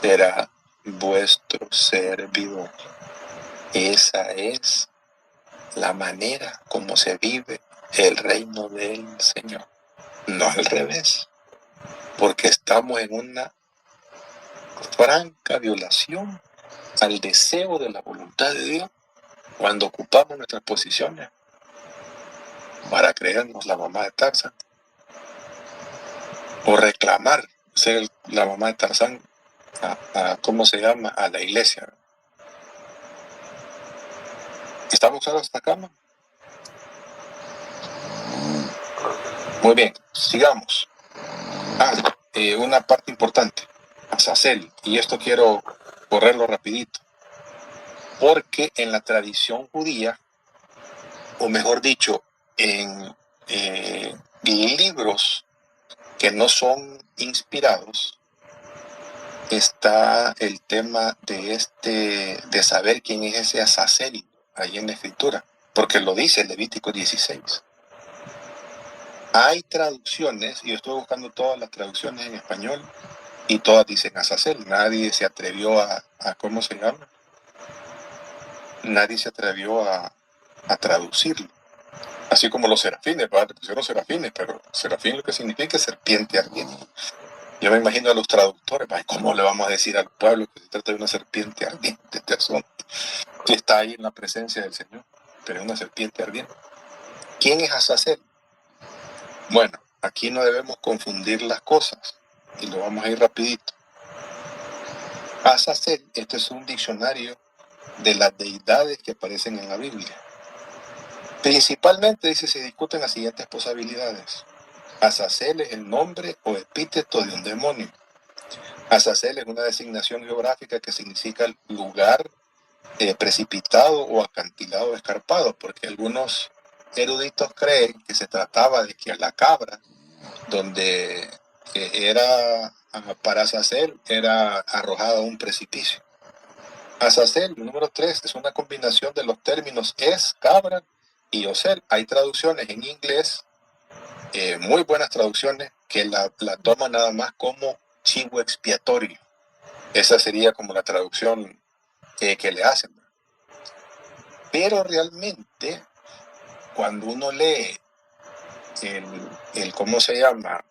será vuestro servidor. Esa es la manera como se vive el reino del Señor. No al revés, porque estamos en una franca violación al deseo de la voluntad de Dios cuando ocupamos nuestras posiciones para creernos la mamá de Tarzán o reclamar ser la mamá de Tarzán ¿cómo se llama? A la iglesia. ¿Estamos claros hasta acá, ¿no? Muy bien, sigamos. Una parte importante, Azazel, y esto quiero correrlo rapidito, porque en la tradición judía, o mejor dicho, en libros que no son inspirados, está el tema de saber quién es ese Azazel ahí en la escritura, porque lo dice el Levítico 16. Hay traducciones, y yo estoy buscando todas las traducciones en español, y todas dicen Azazel. Nadie se atrevió a ¿cómo se llama? Nadie se atrevió a traducirlo. Así como los serafines, ¿verdad? Pusieron serafines, pero serafín lo que significa es serpiente ardiente. Yo me imagino a los traductores, ¿cómo le vamos a decir al pueblo que se trata de una serpiente ardiente? Este asunto que está ahí en la presencia del Señor, pero es una serpiente ardiente. ¿Quién es Azazel? Bueno, aquí no debemos confundir las cosas, y lo vamos a ir rapidito. Azazel, este es un diccionario de las deidades que aparecen en la Biblia. Principalmente, dice, se discuten las siguientes posibilidades. Azazel es el nombre o epíteto de un demonio. Azazel es una designación geográfica que significa lugar precipitado o acantilado escarpado, porque algunos eruditos creen que se trataba de que a la cabra, donde era para Azazel, era arrojada a un precipicio. Azazel, número 3, es una combinación de los términos es, cabra, y Ozel. Hay traducciones en inglés, muy buenas traducciones, que la toman nada más como chivo expiatorio. Esa sería como la traducción que le hacen. Pero realmente, cuando uno lee el ¿cómo se llama?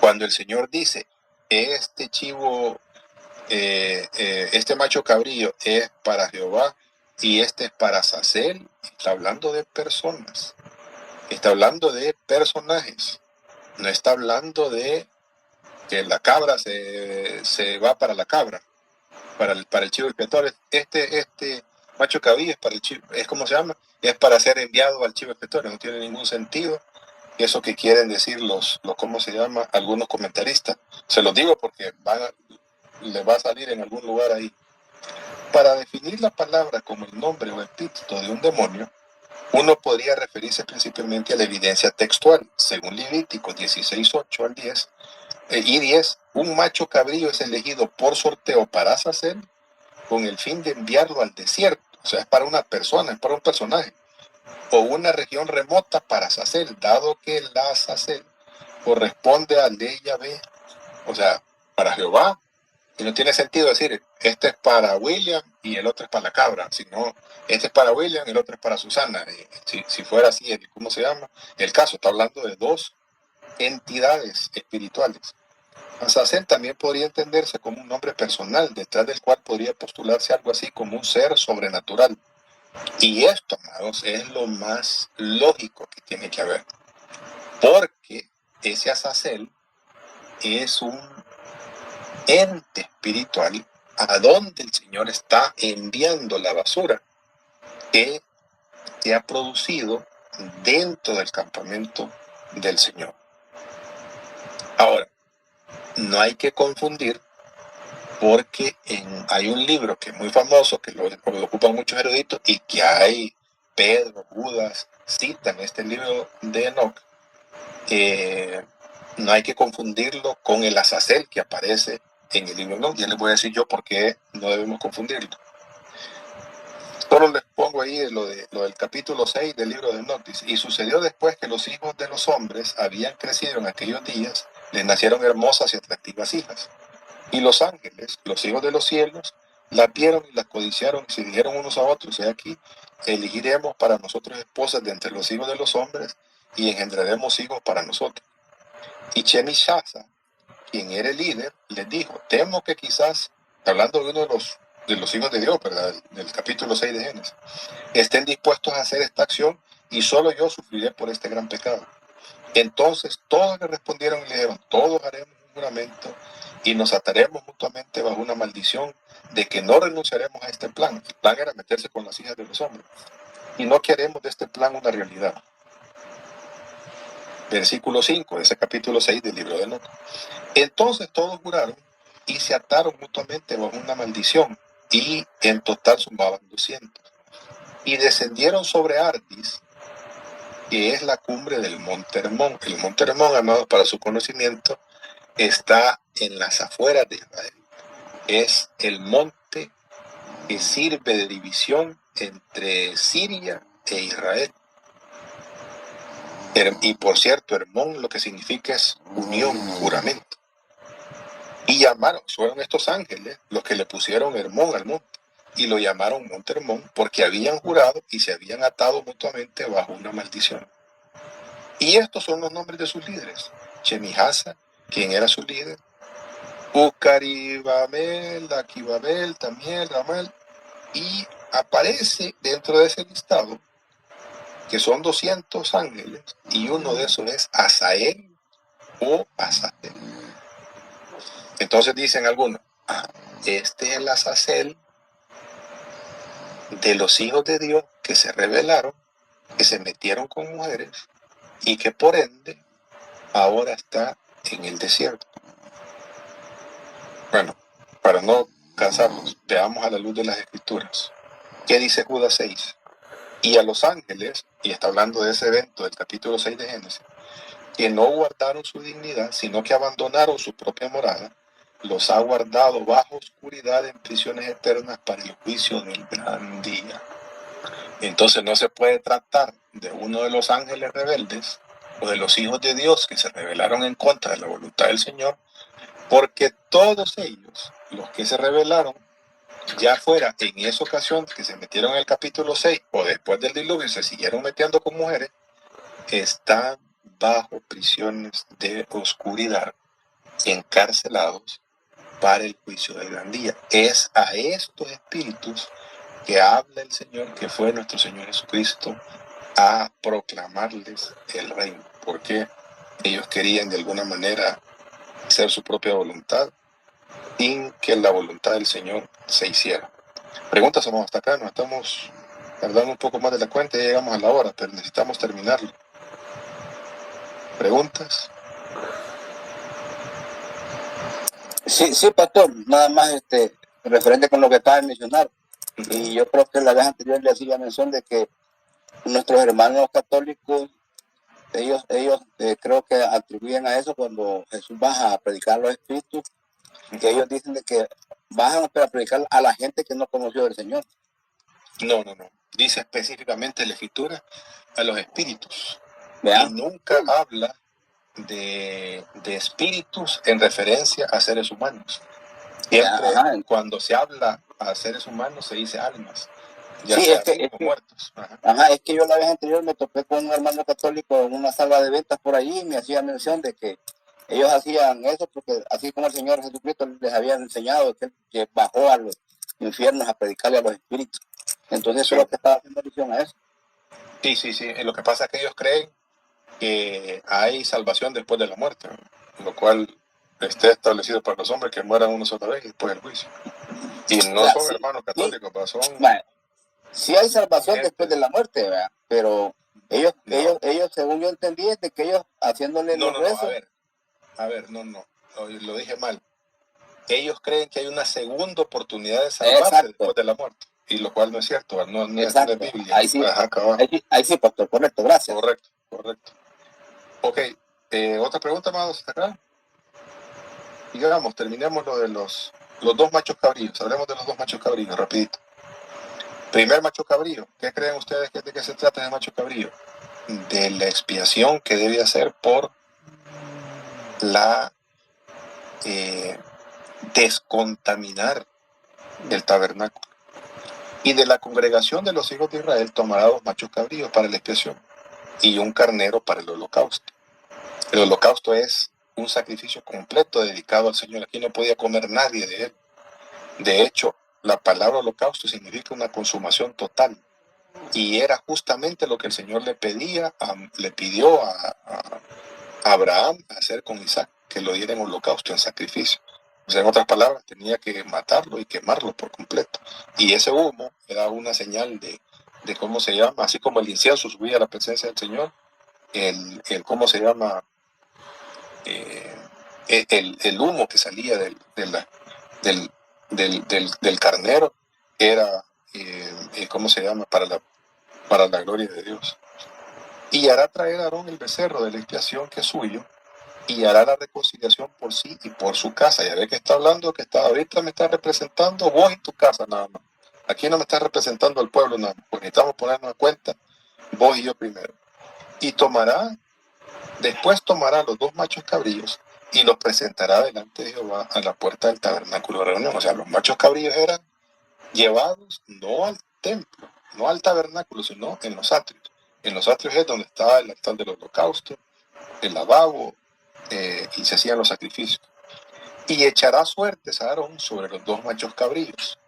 Cuando el Señor dice, este chivo, este macho cabrío es para Jehová y este es para Azazel, está hablando de personas, está hablando de personajes, no está hablando de que la cabra se va para la cabra, para el chivo expiatorio. Este macho cabrío es para el chivo, es como se llama, es para ser enviado al chivo expiatorio, no tiene ningún sentido. Eso que quieren decir los ¿cómo se llama? Algunos comentaristas. Se los digo porque le va a salir en algún lugar ahí. Para definir la palabra como el nombre o epíteto de un demonio, uno podría referirse principalmente a la evidencia textual. Según Levítico 16:8 al 10 y 10, un macho cabrío es elegido por sorteo para Azazel con el fin de enviarlo al desierto. O sea, es para una persona, es para un personaje. O una región remota para Azazel, dado que la Azazel corresponde al de Yahvé, o sea, para Jehová. Y no tiene sentido decir, este es para William y el otro es para la cabra, sino este es para William y el otro es para Susana. Si fuera así, ¿cómo se llama? El caso está hablando de dos entidades espirituales. Azazel también podría entenderse como un nombre personal, detrás del cual podría postularse algo así como un ser sobrenatural. Y esto, amados, es lo más lógico que tiene que haber. Porque ese Azazel es un ente espiritual a donde el Señor está enviando la basura que se ha producido dentro del campamento del Señor. Ahora, no hay que confundir porque hay un libro que es muy famoso, que lo ocupan muchos eruditos, y que hay Pedro, Judas, citan este libro de Enoch. No hay que confundirlo con el Azazel que aparece en el libro de Enoch. Ya les voy a decir yo por qué no debemos confundirlo. Solo les pongo ahí lo del capítulo 6 del libro de Enoch. Y sucedió después que los hijos de los hombres habían crecido en aquellos días, les nacieron hermosas y atractivas hijas. Y los ángeles, los hijos de los cielos, las vieron y las codiciaron y se dijeron unos a otros: he aquí, elegiremos para nosotros esposas de entre los hijos de los hombres y engendraremos hijos para nosotros. Y Chemishasa, quien era el líder, les dijo: temo que quizás, hablando de uno de los hijos de Dios, ¿verdad?, del capítulo 6 de Génesis, estén dispuestos a hacer esta acción y solo yo sufriré por este gran pecado. Entonces todos le respondieron y le dijeron: todos haremos un juramento y nos ataremos mutuamente bajo una maldición de que no renunciaremos a este plan. El plan era meterse con las hijas de los hombres, y no que haremos de este plan una realidad. Versículo 5 de ese capítulo 6 del libro de Enoch. Entonces todos juraron y se ataron mutuamente bajo una maldición, y en total sumaban 200. Y descendieron sobre Ardis, que es la cumbre del monte Hermón. El monte Hermón, amados, para su conocimiento, está en las afueras de Israel. Es el monte que sirve de división entre Siria e Israel. Y por cierto, Hermón lo que significa es unión, juramento. Y llamaron, fueron estos ángeles los que le pusieron Hermón al monte, y lo llamaron monte Hermón porque habían jurado y se habían atado mutuamente bajo una maldición. Y estos son los nombres de sus líderes: Chemihasa, quien era su líder, Ucaribamel, Aquibabel, Tamiel, Ramal, y aparece dentro de ese listado que son 200 ángeles, y uno de esos es Asael o Azazel. Entonces dicen algunos: este es el Azazel de los hijos de Dios que se rebelaron, que se metieron con mujeres, y que por ende ahora está en el desierto. Bueno, para no cansarnos, veamos a la luz de las Escrituras. ¿Qué dice Judas 6? Y a los ángeles, y está hablando de ese evento del capítulo 6 de Génesis, que no guardaron su dignidad, sino que abandonaron su propia morada, los ha guardado bajo oscuridad en prisiones eternas para el juicio del gran día. Entonces no se puede tratar de uno de los ángeles rebeldes o de los hijos de Dios que se rebelaron en contra de la voluntad del Señor, porque todos ellos, los que se rebelaron, ya fuera en esa ocasión que se metieron en el capítulo 6 o después del diluvio se siguieron metiendo con mujeres, están bajo prisiones de oscuridad, encarcelados para el juicio del gran día. Es a estos espíritus que habla el Señor, que fue nuestro Señor Jesucristo, a proclamarles el reino, porque ellos querían de alguna manera hacer su propia voluntad sin que la voluntad del Señor se hiciera. Preguntas, somos hasta acá, nos estamos tardando un poco más de la cuenta, ya llegamos a la hora, pero necesitamos terminarlo. ¿Preguntas? Sí, pastor, nada más referente con lo que acaba de mencionar. Y yo creo que la vez anterior le hacía mención de que nuestros hermanos católicos, ellos creo que atribuyen a eso cuando Jesús baja a predicar los espíritus, que ellos dicen de que bajan para predicar a la gente que no conoció del Señor. No. Dice específicamente la Escritura a los espíritus. ¿Vean? Y nunca habla de espíritus en referencia a seres humanos. Siempre cuando se habla a seres humanos se dice almas, ya sí, sea vivos o muertos. Es que yo la vez anterior me topé con un hermano católico en una sala de ventas por allí y me hacía mención de que ellos hacían eso porque así como el Señor Jesucristo les había enseñado que bajó a los infiernos a predicarle a los espíritus. Entonces eso es lo que estaba haciendo alusión a eso. Sí. Lo que pasa es que ellos creen que hay salvación después de la muerte, lo cual esté establecido para los hombres que mueran una sola vez y después del juicio. Y no son hermanos católicos, pero son... Sí hay salvación después de la muerte, ¿verdad? Pero ellos, según yo entendí, es de que ellos haciéndole los rezos... A ver, no, lo dije mal. ellos creen que hay una segunda oportunidad de salvarse Exacto. después de la muerte, y lo cual no es cierto, no es Exacto. Biblia. Ahí sí, Ajá, cabal. ahí sí, pastor, correcto, gracias. Correcto. Ok, otra pregunta, amados, hasta acá. Digamos, terminemos lo de los dos machos cabríos. Hablemos de los dos machos cabríos, rapidito. Primer macho cabrío. ¿Qué creen ustedes de qué se trata de macho cabrío? De la expiación que debe hacer por la descontaminar el tabernáculo. Y de la congregación de los hijos de Israel tomará 2 machos cabríos para la expiación y un carnero para el holocausto. El holocausto es un sacrificio completo dedicado al Señor. Aquí no podía comer nadie de él. De hecho, la palabra holocausto significa una consumación total. Y era justamente lo que el Señor le pidió a Abraham hacer con Isaac, que lo diera en holocausto, en sacrificio. O sea, en otras palabras, tenía que matarlo y quemarlo por completo. Y ese humo era una señal de cómo se llama, así como el incienso subía a la presencia del Señor, el ¿cómo se llama? El humo que salía del carnero era, ¿cómo se llama? Para la gloria de Dios. Y hará traer a Aarón el becerro de la expiación que es suyo, y hará la reconciliación por sí y por su casa. Ya ve que está hablando, ahorita me está representando vos y tu casa nada más. Aquí no me está representando al pueblo nada más, porque necesitamos ponernos a cuenta vos y yo primero. Y después tomará los 2 machos cabríos y los presentará delante de Jehová a la puerta del tabernáculo de reunión. O sea, los machos cabríos eran llevados no al templo, no al tabernáculo, sino en los atrios. En los atrios es donde estaba el altar del holocausto, el lavabo, y se hacían los sacrificios. Y echará suertes a Aarón sobre los 2 machos cabríos.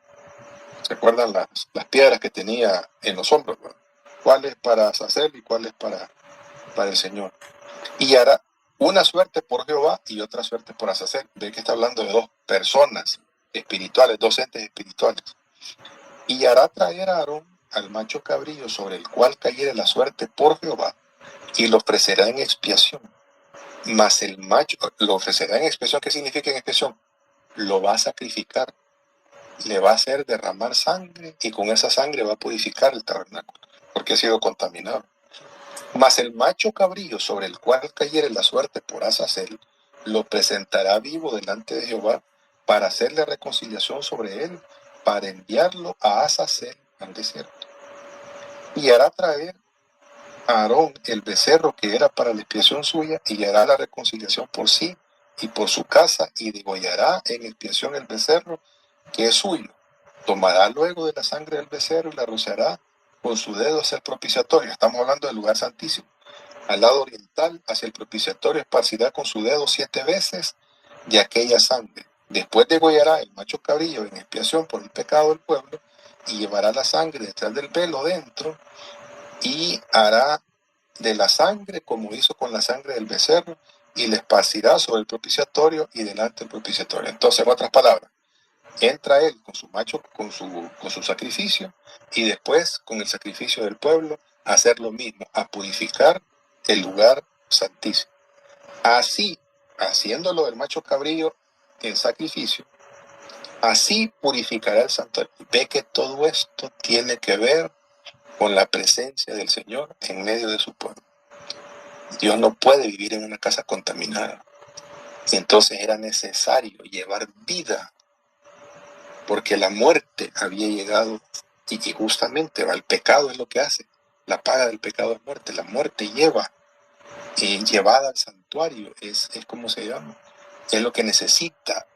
¿Se acuerdan las piedras que tenía en los hombros? ¿Verdad? ¿Cuáles para Azazel y cuáles para el Señor? Y hará una suerte por Jehová y otra suerte por Azazel. Ve que está hablando de 2 personas espirituales, 2 entes espirituales. Y hará traer a Aarón al macho cabrío sobre el cual cayere la suerte por Jehová y lo ofrecerá en expiación. Mas el macho lo ofrecerá en expiación. ¿Qué significa en expiación? Lo va a sacrificar, le va a hacer derramar sangre y con esa sangre va a purificar el tabernáculo porque ha sido contaminado. Mas el macho cabrío sobre el cual cayere la suerte por Azazel lo presentará vivo delante de Jehová para hacerle reconciliación sobre él, para enviarlo a Azazel al desierto. Y hará traer a Aarón el becerro que era para la expiación suya, y hará la reconciliación por sí y por su casa, y degollará en expiación el becerro que es suyo. Tomará luego de la sangre del becerro y la rociará con su dedo hacia el propiciatorio. Estamos hablando del lugar santísimo. Al lado oriental, hacia el propiciatorio, esparcirá con su dedo 7 veces de aquella sangre. Después degollará el macho cabrío en expiación por el pecado del pueblo, y llevará la sangre detrás del velo dentro, y hará de la sangre como hizo con la sangre del becerro, y le esparcirá sobre el propiciatorio y delante del propiciatorio. Entonces, en otras palabras, entra él con su macho, con su sacrificio, y después con el sacrificio del pueblo a hacer lo mismo, a purificar el lugar santísimo. Así, haciéndolo el macho cabrío en sacrificio, así purificará el santuario. Ve que todo esto tiene que ver con la presencia del Señor en medio de su pueblo. Dios no puede vivir en una casa contaminada. Y entonces era necesario llevar vida, porque la muerte había llegado, y justamente el pecado es lo que hace. La paga del pecado es muerte. La muerte llevada al santuario, es como se llama, es lo que necesita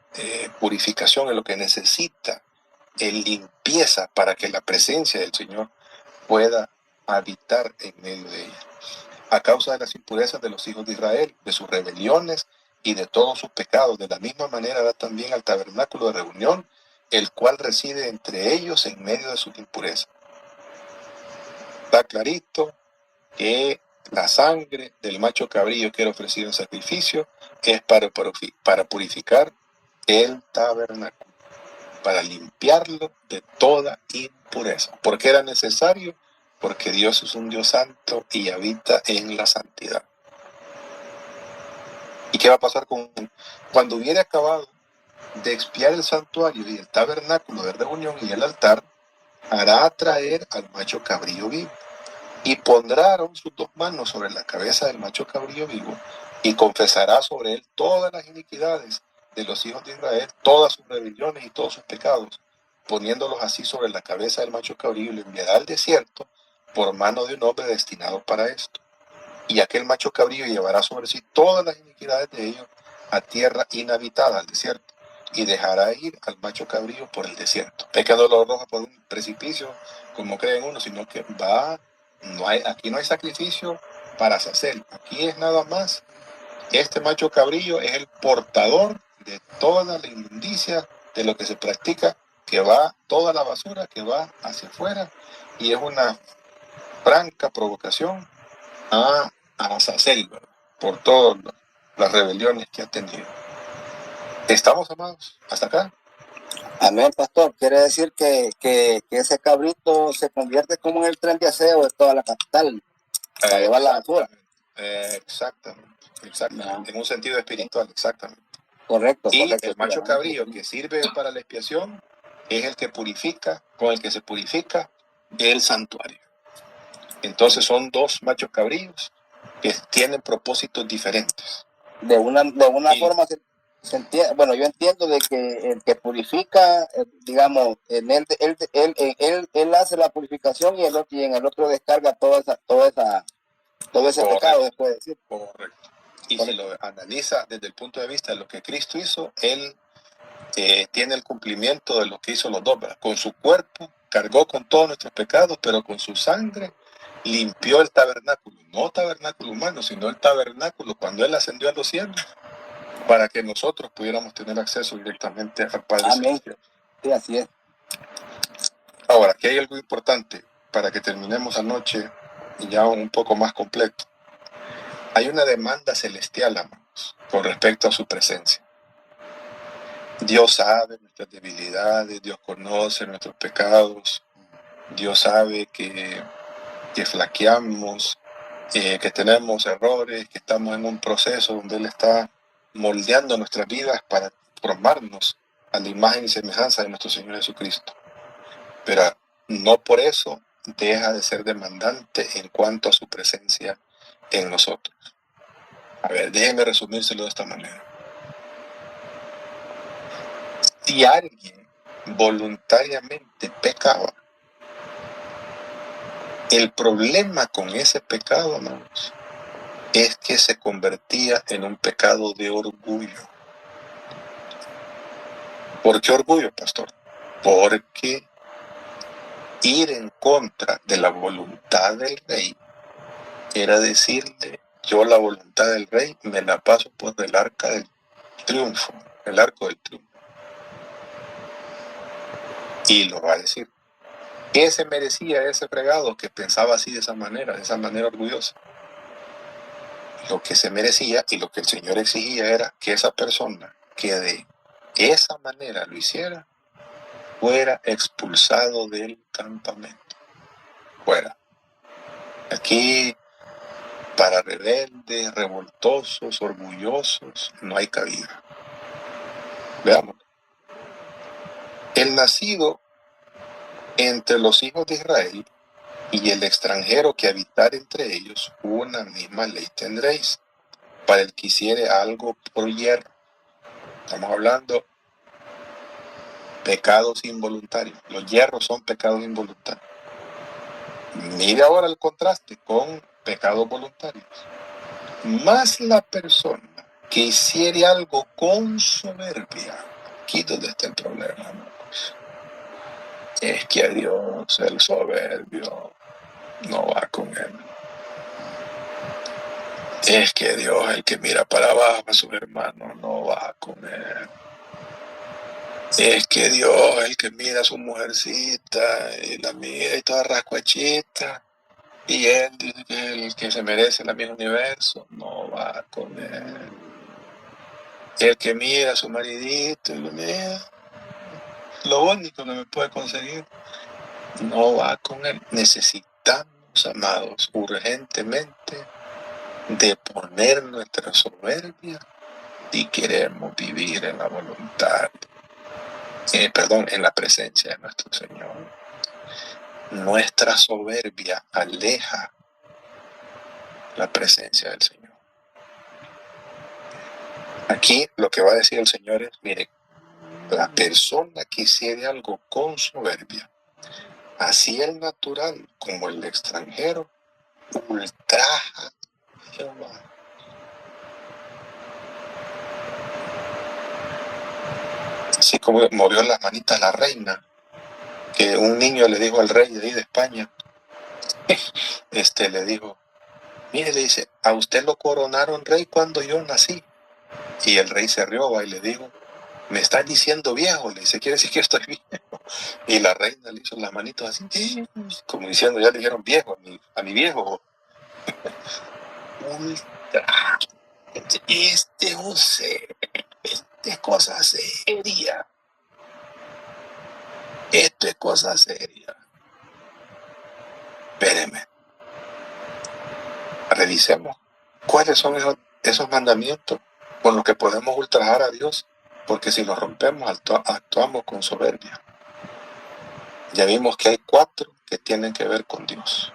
purificación, es lo que necesita limpieza para que la presencia del Señor pueda habitar en medio de ella. A causa de las impurezas de los hijos de Israel, de sus rebeliones y de todos sus pecados, de la misma manera da también al tabernáculo de reunión, el cual reside entre ellos en medio de sus impurezas. Está clarito que la sangre del macho cabrío que era ofrecido en sacrificio es para purificar el tabernáculo, para limpiarlo de toda impureza. ¿Por qué era necesario? Porque Dios es un Dios santo y habita en la santidad. ¿Y qué va a pasar cuando hubiera acabado de expiar el santuario y el tabernáculo de reunión y el altar, hará traer al macho cabrío vivo, y pondrá Aarón sus 2 manos sobre la cabeza del macho cabrío vivo, y confesará sobre él todas las iniquidades de los hijos de Israel, todas sus rebeliones y todos sus pecados, poniéndolos así sobre la cabeza del macho cabrío, y lo enviará al desierto por mano de un hombre destinado para esto. Y aquel macho cabrío llevará sobre sí todas las iniquidades de ellos a tierra inhabitada, al desierto, y dejará ir al macho cabrío por el desierto. Es que no lo arroja por un precipicio, como creen uno, sino que va, aquí no hay sacrificio para hacer. Aquí es nada más, este macho cabrío es el portador de toda la inmundicia de lo que se practica, que va, toda la basura que va hacia afuera, y es una franca provocación a Azazel, por todas las rebeliones que ha tenido. ¿Estamos, amados? ¿Hasta acá? Amén, pastor. Quiere decir que ese cabrito se convierte como en el tren de aseo de toda la capital para llevar la basura. Exactamente. En un sentido espiritual, exactamente. Correcto. Y el macho cabrío que sirve para la expiación es el que purifica, con el que se purifica el santuario. Entonces son 2 machos cabríos que tienen propósitos diferentes. De una forma se entiende, bueno, yo entiendo de que el que purifica, digamos, él hace la purificación y en el otro descarga todo ese Correcto. pecado, se puede decir. Correcto. Y si lo analiza desde el punto de vista de lo que Cristo hizo, él tiene el cumplimiento de lo que hizo los 2, ¿verdad? Con su cuerpo cargó con todos nuestros pecados, pero con su sangre limpió el tabernáculo, no tabernáculo humano, sino el tabernáculo cuando él ascendió a los cielos, para que nosotros pudiéramos tener acceso directamente al Padre Celestial. Sí, así es. Ahora, aquí hay algo importante para que terminemos anoche ya un poco más completo. Hay una demanda celestial, amados, con respecto a su presencia. Dios sabe nuestras debilidades, Dios conoce nuestros pecados, Dios sabe que flaqueamos, que tenemos errores, que estamos en un proceso donde Él está moldeando nuestras vidas para formarnos a la imagen y semejanza de nuestro Señor Jesucristo. Pero no por eso deja de ser demandante en cuanto a su presencia en nosotros. A ver, déjeme resumírselo de esta manera. Si alguien voluntariamente pecaba, el problema con ese pecado, amados, es que se convertía en un pecado de orgullo. ¿Por qué orgullo, pastor? Porque ir en contra de la voluntad del rey era decirle: yo la voluntad del rey me la paso por el arca del triunfo, el arco del triunfo. Y lo va a decir. ¿Qué se merecía ese fregado que pensaba así de esa manera orgullosa? Lo que se merecía y lo que el Señor exigía era que esa persona que de esa manera lo hiciera fuera expulsado del campamento. Fuera. Aquí, para rebeldes, revoltosos, orgullosos, no hay cabida. Veamos. El nacido entre los hijos de Israel y el extranjero que habitar entre ellos, una misma ley tendréis. Para el que hiciere algo por hierro. Estamos hablando pecados involuntarios. Los hierros son pecados involuntarios. Mire ahora el contraste con pecados voluntarios. Más la persona que hiciere algo con soberbia. Aquí es donde está el problema, hermanos. Es que a Dios, el soberbio, no va con él. Es que Dios, el que mira para abajo a sus hermanos, no va con él. Es que Dios, el que mira a su mujercita y la mira y toda rascuachita, y él dice que el que se merece el mismo universo, no va con él. El que mira a su maridito y lo mira, lo único que me puede conseguir, no va con él. Necesitamos, amados, urgentemente deponer nuestra soberbia y queremos vivir en la voluntad, en la presencia de nuestro Señor. Nuestra soberbia aleja la presencia del Señor. Aquí lo que va a decir el Señor es, mire, la persona que hiciere algo con soberbia, así el natural como el extranjero, ultraja a Jehová. Así como movió las manitas la reina, que un niño le dijo al rey de ahí de España, le dijo, mire, le dice, a usted lo coronaron rey cuando yo nací. Y el rey se rió y le dijo, me estás diciendo viejo, le dice, quiere decir que estoy viejo. Y la reina le hizo las manitos así, como diciendo, ya le dijeron viejo a mi viejo. Ultra. Este es cosa seria. Esto es cosa seria. Espérenme. Revisemos cuáles son esos mandamientos con los que podemos ultrajar a Dios, porque si los rompemos actuamos con soberbia. Ya vimos que hay 4 que tienen que ver con Dios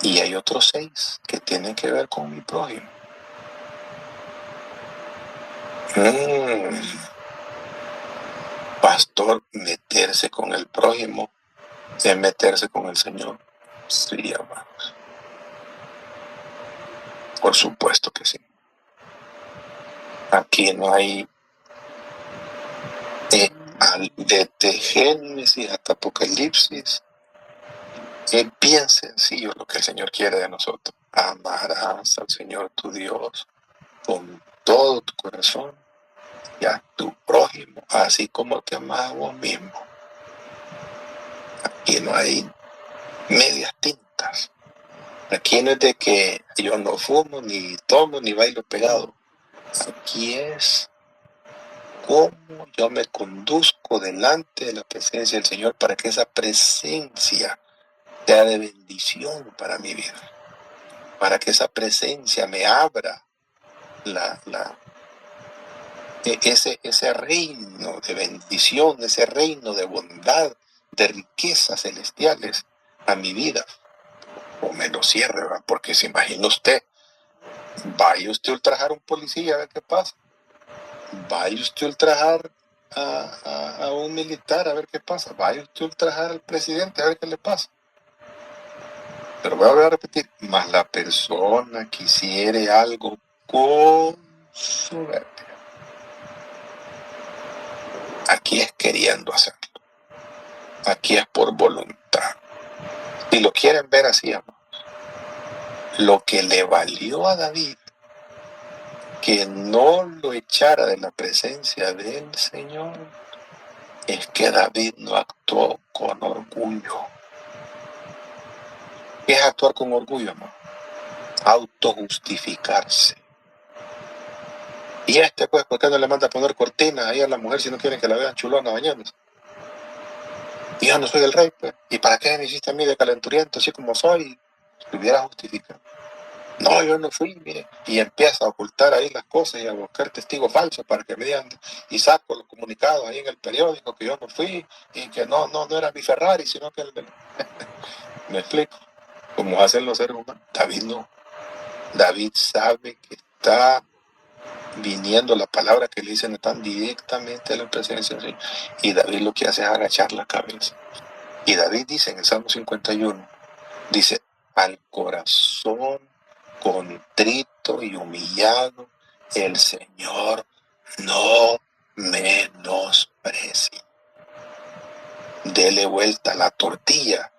y hay otros 6 que tienen que ver con mi prójimo. Pastor, meterse con el prójimo es meterse con el Señor. Sí, hermanos. Por supuesto que sí. Aquí no hay desde Génesis hasta Apocalipsis. Es bien sencillo lo que el Señor quiere de nosotros. Amarás al Señor tu Dios con todo tu corazón y a tu prójimo, así como te amas a vos mismo. Aquí no hay medias tintas. Aquí no es de que yo no fumo, ni tomo, ni bailo pegado. Aquí es cómo yo me conduzco delante de la presencia del Señor para que esa presencia sea de bendición para mi vida. Para que esa presencia me abra ese reino de bendición, ese reino de bondad, de riquezas celestiales a mi vida. O me lo cierre, ¿verdad? Porque se imagina usted, vaya usted a ultrajar a un policía a ver qué pasa. Vaya usted a ultrajar a un militar a ver qué pasa. Vaya usted a ultrajar al presidente a ver qué le pasa. Pero voy a volver a repetir, más la persona que hiciere algo con soberbia. Aquí es queriendo hacerlo. Aquí es por voluntad. Si lo quieren ver así, amor, lo que le valió a David que no lo echara de la presencia del Señor es que David no actuó con orgullo. ¿Qué es actuar con orgullo, amor? Autojustificarse. Y pues, ¿por qué no le manda a poner cortinas ahí a la mujer si no quieren que la vean chulona bañándose? Y yo no soy el rey, pues. ¿Y para qué me hiciste a mí de calenturiento, así como soy? Si hubiera justificado. No, yo no fui, mire. Y empieza a ocultar ahí las cosas y a buscar testigos falsos para que me digan. Y saco los comunicados ahí en el periódico que yo no fui y que no era mi Ferrari, sino que el de... ¿Me explico? Como hacen los seres humanos. David no. David sabe que está viniendo la palabra que le dicen tan directamente a la presencia del Señor. Y David lo que hace es agachar la cabeza. Y David dice en el Salmo 51, dice, al corazón contrito y humillado, el Señor no menosprecia. Dele vuelta la tortilla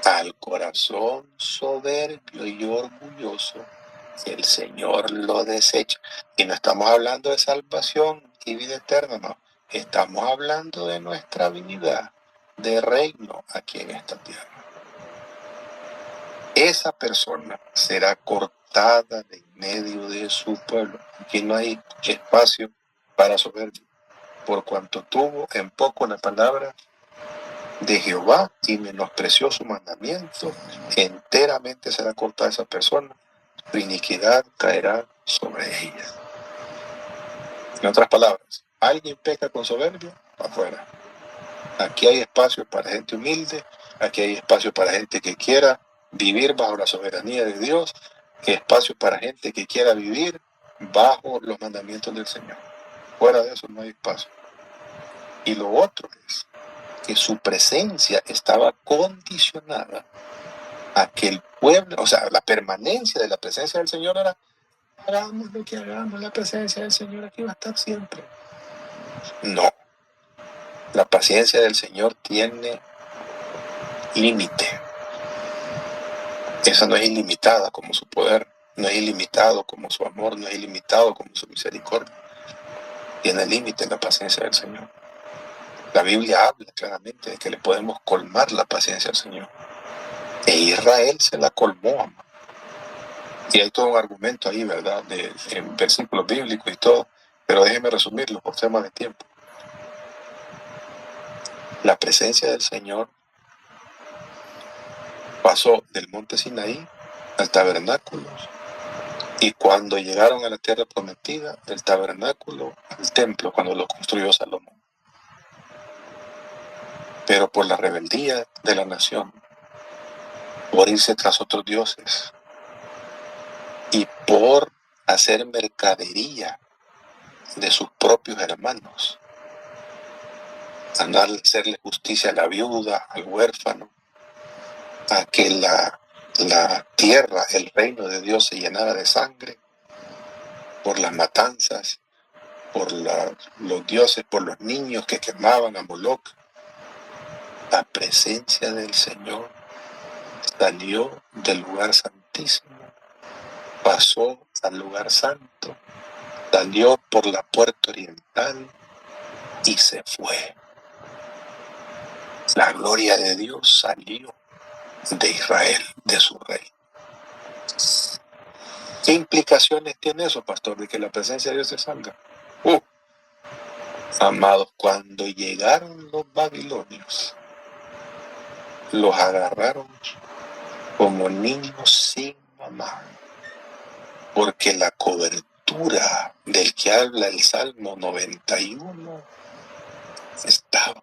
al corazón soberbio y orgulloso, el Señor lo desecha. Y no estamos hablando de salvación y vida eterna, no. Estamos hablando de nuestra vida, de reino aquí en esta tierra. Esa persona será cortada de en medio de su pueblo. Aquí no hay espacio para soberbia, por cuanto tuvo en poco la palabra de Jehová y menospreció su mandamiento, enteramente será cortada esa persona, su iniquidad caerá sobre ella. En otras palabras, alguien peca con soberbia, afuera. Aquí hay espacio para gente humilde, aquí hay espacio para gente que quiera vivir bajo la soberanía de Dios, espacio para gente que quiera vivir bajo los mandamientos del Señor. Fuera de eso no hay espacio. Y lo otro es que su presencia estaba condicionada a que el pueblo, o sea, la permanencia de la presencia del Señor era: hagamos lo que hagamos, la presencia del Señor aquí va a estar siempre. No. La paciencia del Señor tiene límite. Esa no es ilimitada como su poder, no es ilimitado como su amor, no es ilimitado como su misericordia. Tiene límite la paciencia del Señor. La Biblia habla claramente de que le podemos colmar la paciencia al Señor. E Israel se la colmó, amado. Y hay todo un argumento ahí, ¿verdad? En versículos bíblicos y todo. Pero déjeme resumirlo por temas de tiempo. La presencia del Señor pasó del monte Sinaí al tabernáculo. Y cuando llegaron a la tierra prometida, del tabernáculo al templo, cuando lo construyó Salomón. Pero por la rebeldía de la nación, por irse tras otros dioses y por hacer mercadería de sus propios hermanos, a no hacerle justicia a la viuda, al huérfano, a que la tierra, el reino de Dios se llenara de sangre por las matanzas, por los dioses, por los niños que quemaban a Moloch. La presencia del Señor salió del lugar santísimo, pasó al lugar santo, salió por la puerta oriental y se fue. La gloria de Dios salió de Israel, de su rey. ¿Qué implicaciones tiene eso, pastor, de que la presencia de Dios se salga? Amados, cuando llegaron los babilonios, los agarraron como niños sin mamá, porque la cobertura del que habla el Salmo 91 estaba.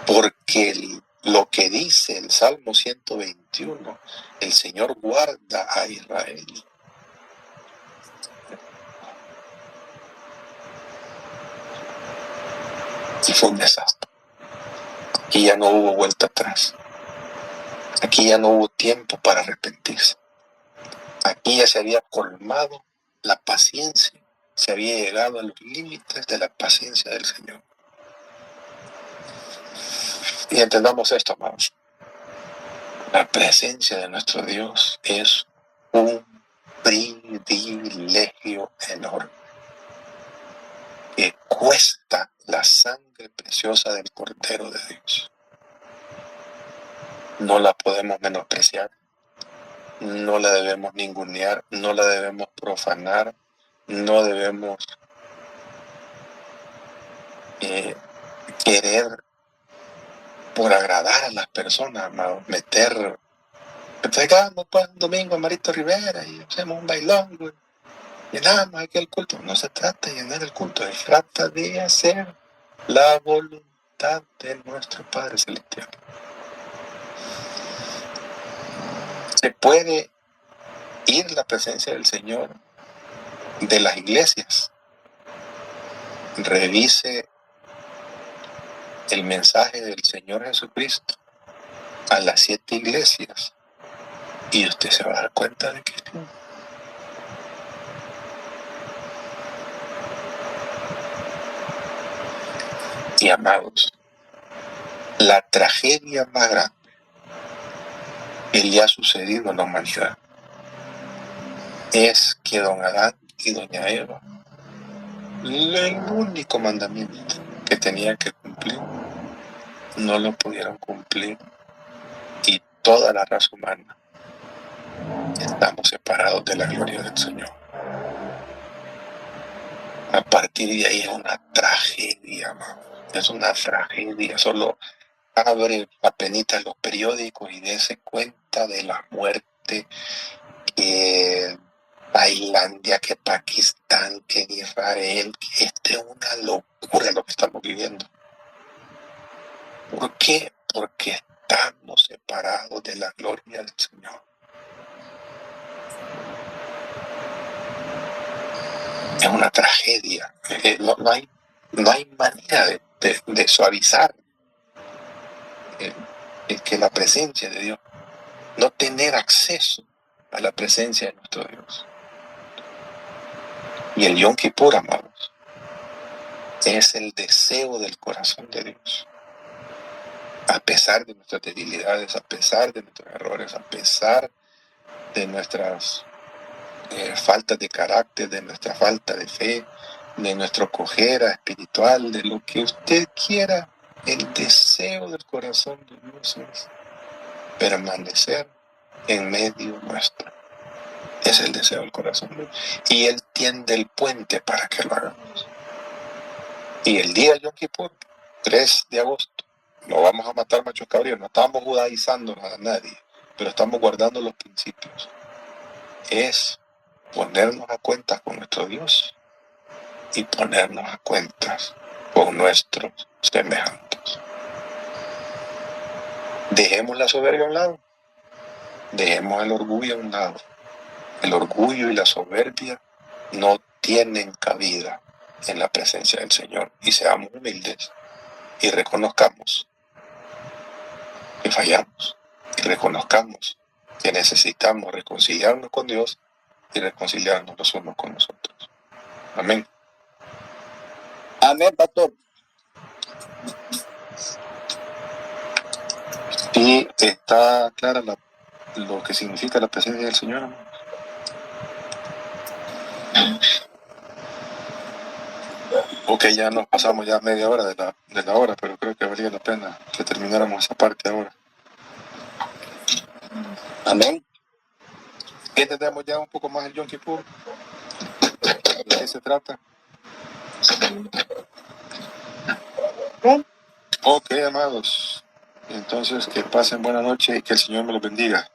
Porque lo que dice el Salmo 121, el Señor guarda a Israel. Y fue un desastre. Aquí ya no hubo vuelta atrás. Aquí ya no hubo tiempo para arrepentirse. Aquí ya se había colmado la paciencia. Se había llegado a los límites de la paciencia del Señor. Y entendamos esto, amados. La presencia de nuestro Dios es un privilegio enorme que cuesta la sangre preciosa del Cordero de Dios. No la podemos menospreciar, no la debemos ningunear, no la debemos profanar, no debemos querer por agradar a las personas, amado, meter. Llegamos pues un domingo a Marito Rivera y hacemos un bailón, güey. Llenamos aquí el culto. No se trata de llenar el culto, se trata de hacer la voluntad de nuestro Padre Celestial. Se puede ir la presencia del Señor de las iglesias. Revise el mensaje del Señor Jesucristo a las 7 iglesias y usted se va a dar cuenta de que y amados, la tragedia más grande que le ha sucedido a la humanidad es que don Adán y doña Eva, el único mandamiento que tenían que cumplir, no lo pudieron cumplir, y toda la raza humana estamos separados de la gloria del Señor. A partir de ahí es una tragedia, amado. Es una tragedia. Solo abre apenitas los periódicos y dése cuenta de la muerte que Tailandia, que Pakistán, que Israel, que es una locura lo que estamos viviendo. ¿Por qué? Porque estamos separados de la gloria del Señor. Es una tragedia. No hay manera de suavizar el que la presencia de Dios, no tener acceso a la presencia de nuestro Dios. Y el Yom Kippur, amados, es el deseo del corazón de Dios. A pesar de nuestras debilidades, a pesar de nuestros errores, a pesar de nuestras faltas de carácter, de nuestra falta de fe, de nuestra cojera espiritual, de lo que usted quiera, el deseo del corazón de Dios es permanecer en medio nuestro. Es el deseo del corazón de Dios. Y Él tiende el puente para que lo hagamos. Y el día de Yom Kippur, 3 de agosto, no vamos a matar machos cabríos, no estamos judaizando a nadie, pero estamos guardando los principios. Es ponernos a cuentas con nuestro Dios y ponernos a cuentas con nuestros semejantes. Dejemos la soberbia a un lado, dejemos el orgullo a un lado. El orgullo y la soberbia no tienen cabida en la presencia del Señor, y seamos humildes y reconozcamos que fallamos, y reconozcamos que necesitamos reconciliarnos con Dios y reconciliarnos los unos con los otros. Amén. Amén, pastor. Sí, está clara lo que significa la presencia del Señor, amén. Ok, ya nos pasamos ya media hora de la hora, pero creo que valía la pena que termináramos esa parte ahora. Amén. ¿Entendemos ya un poco más el Yom Kippur? ¿De qué se trata? Ok, amados. Entonces, que pasen buena noche y que el Señor me los bendiga.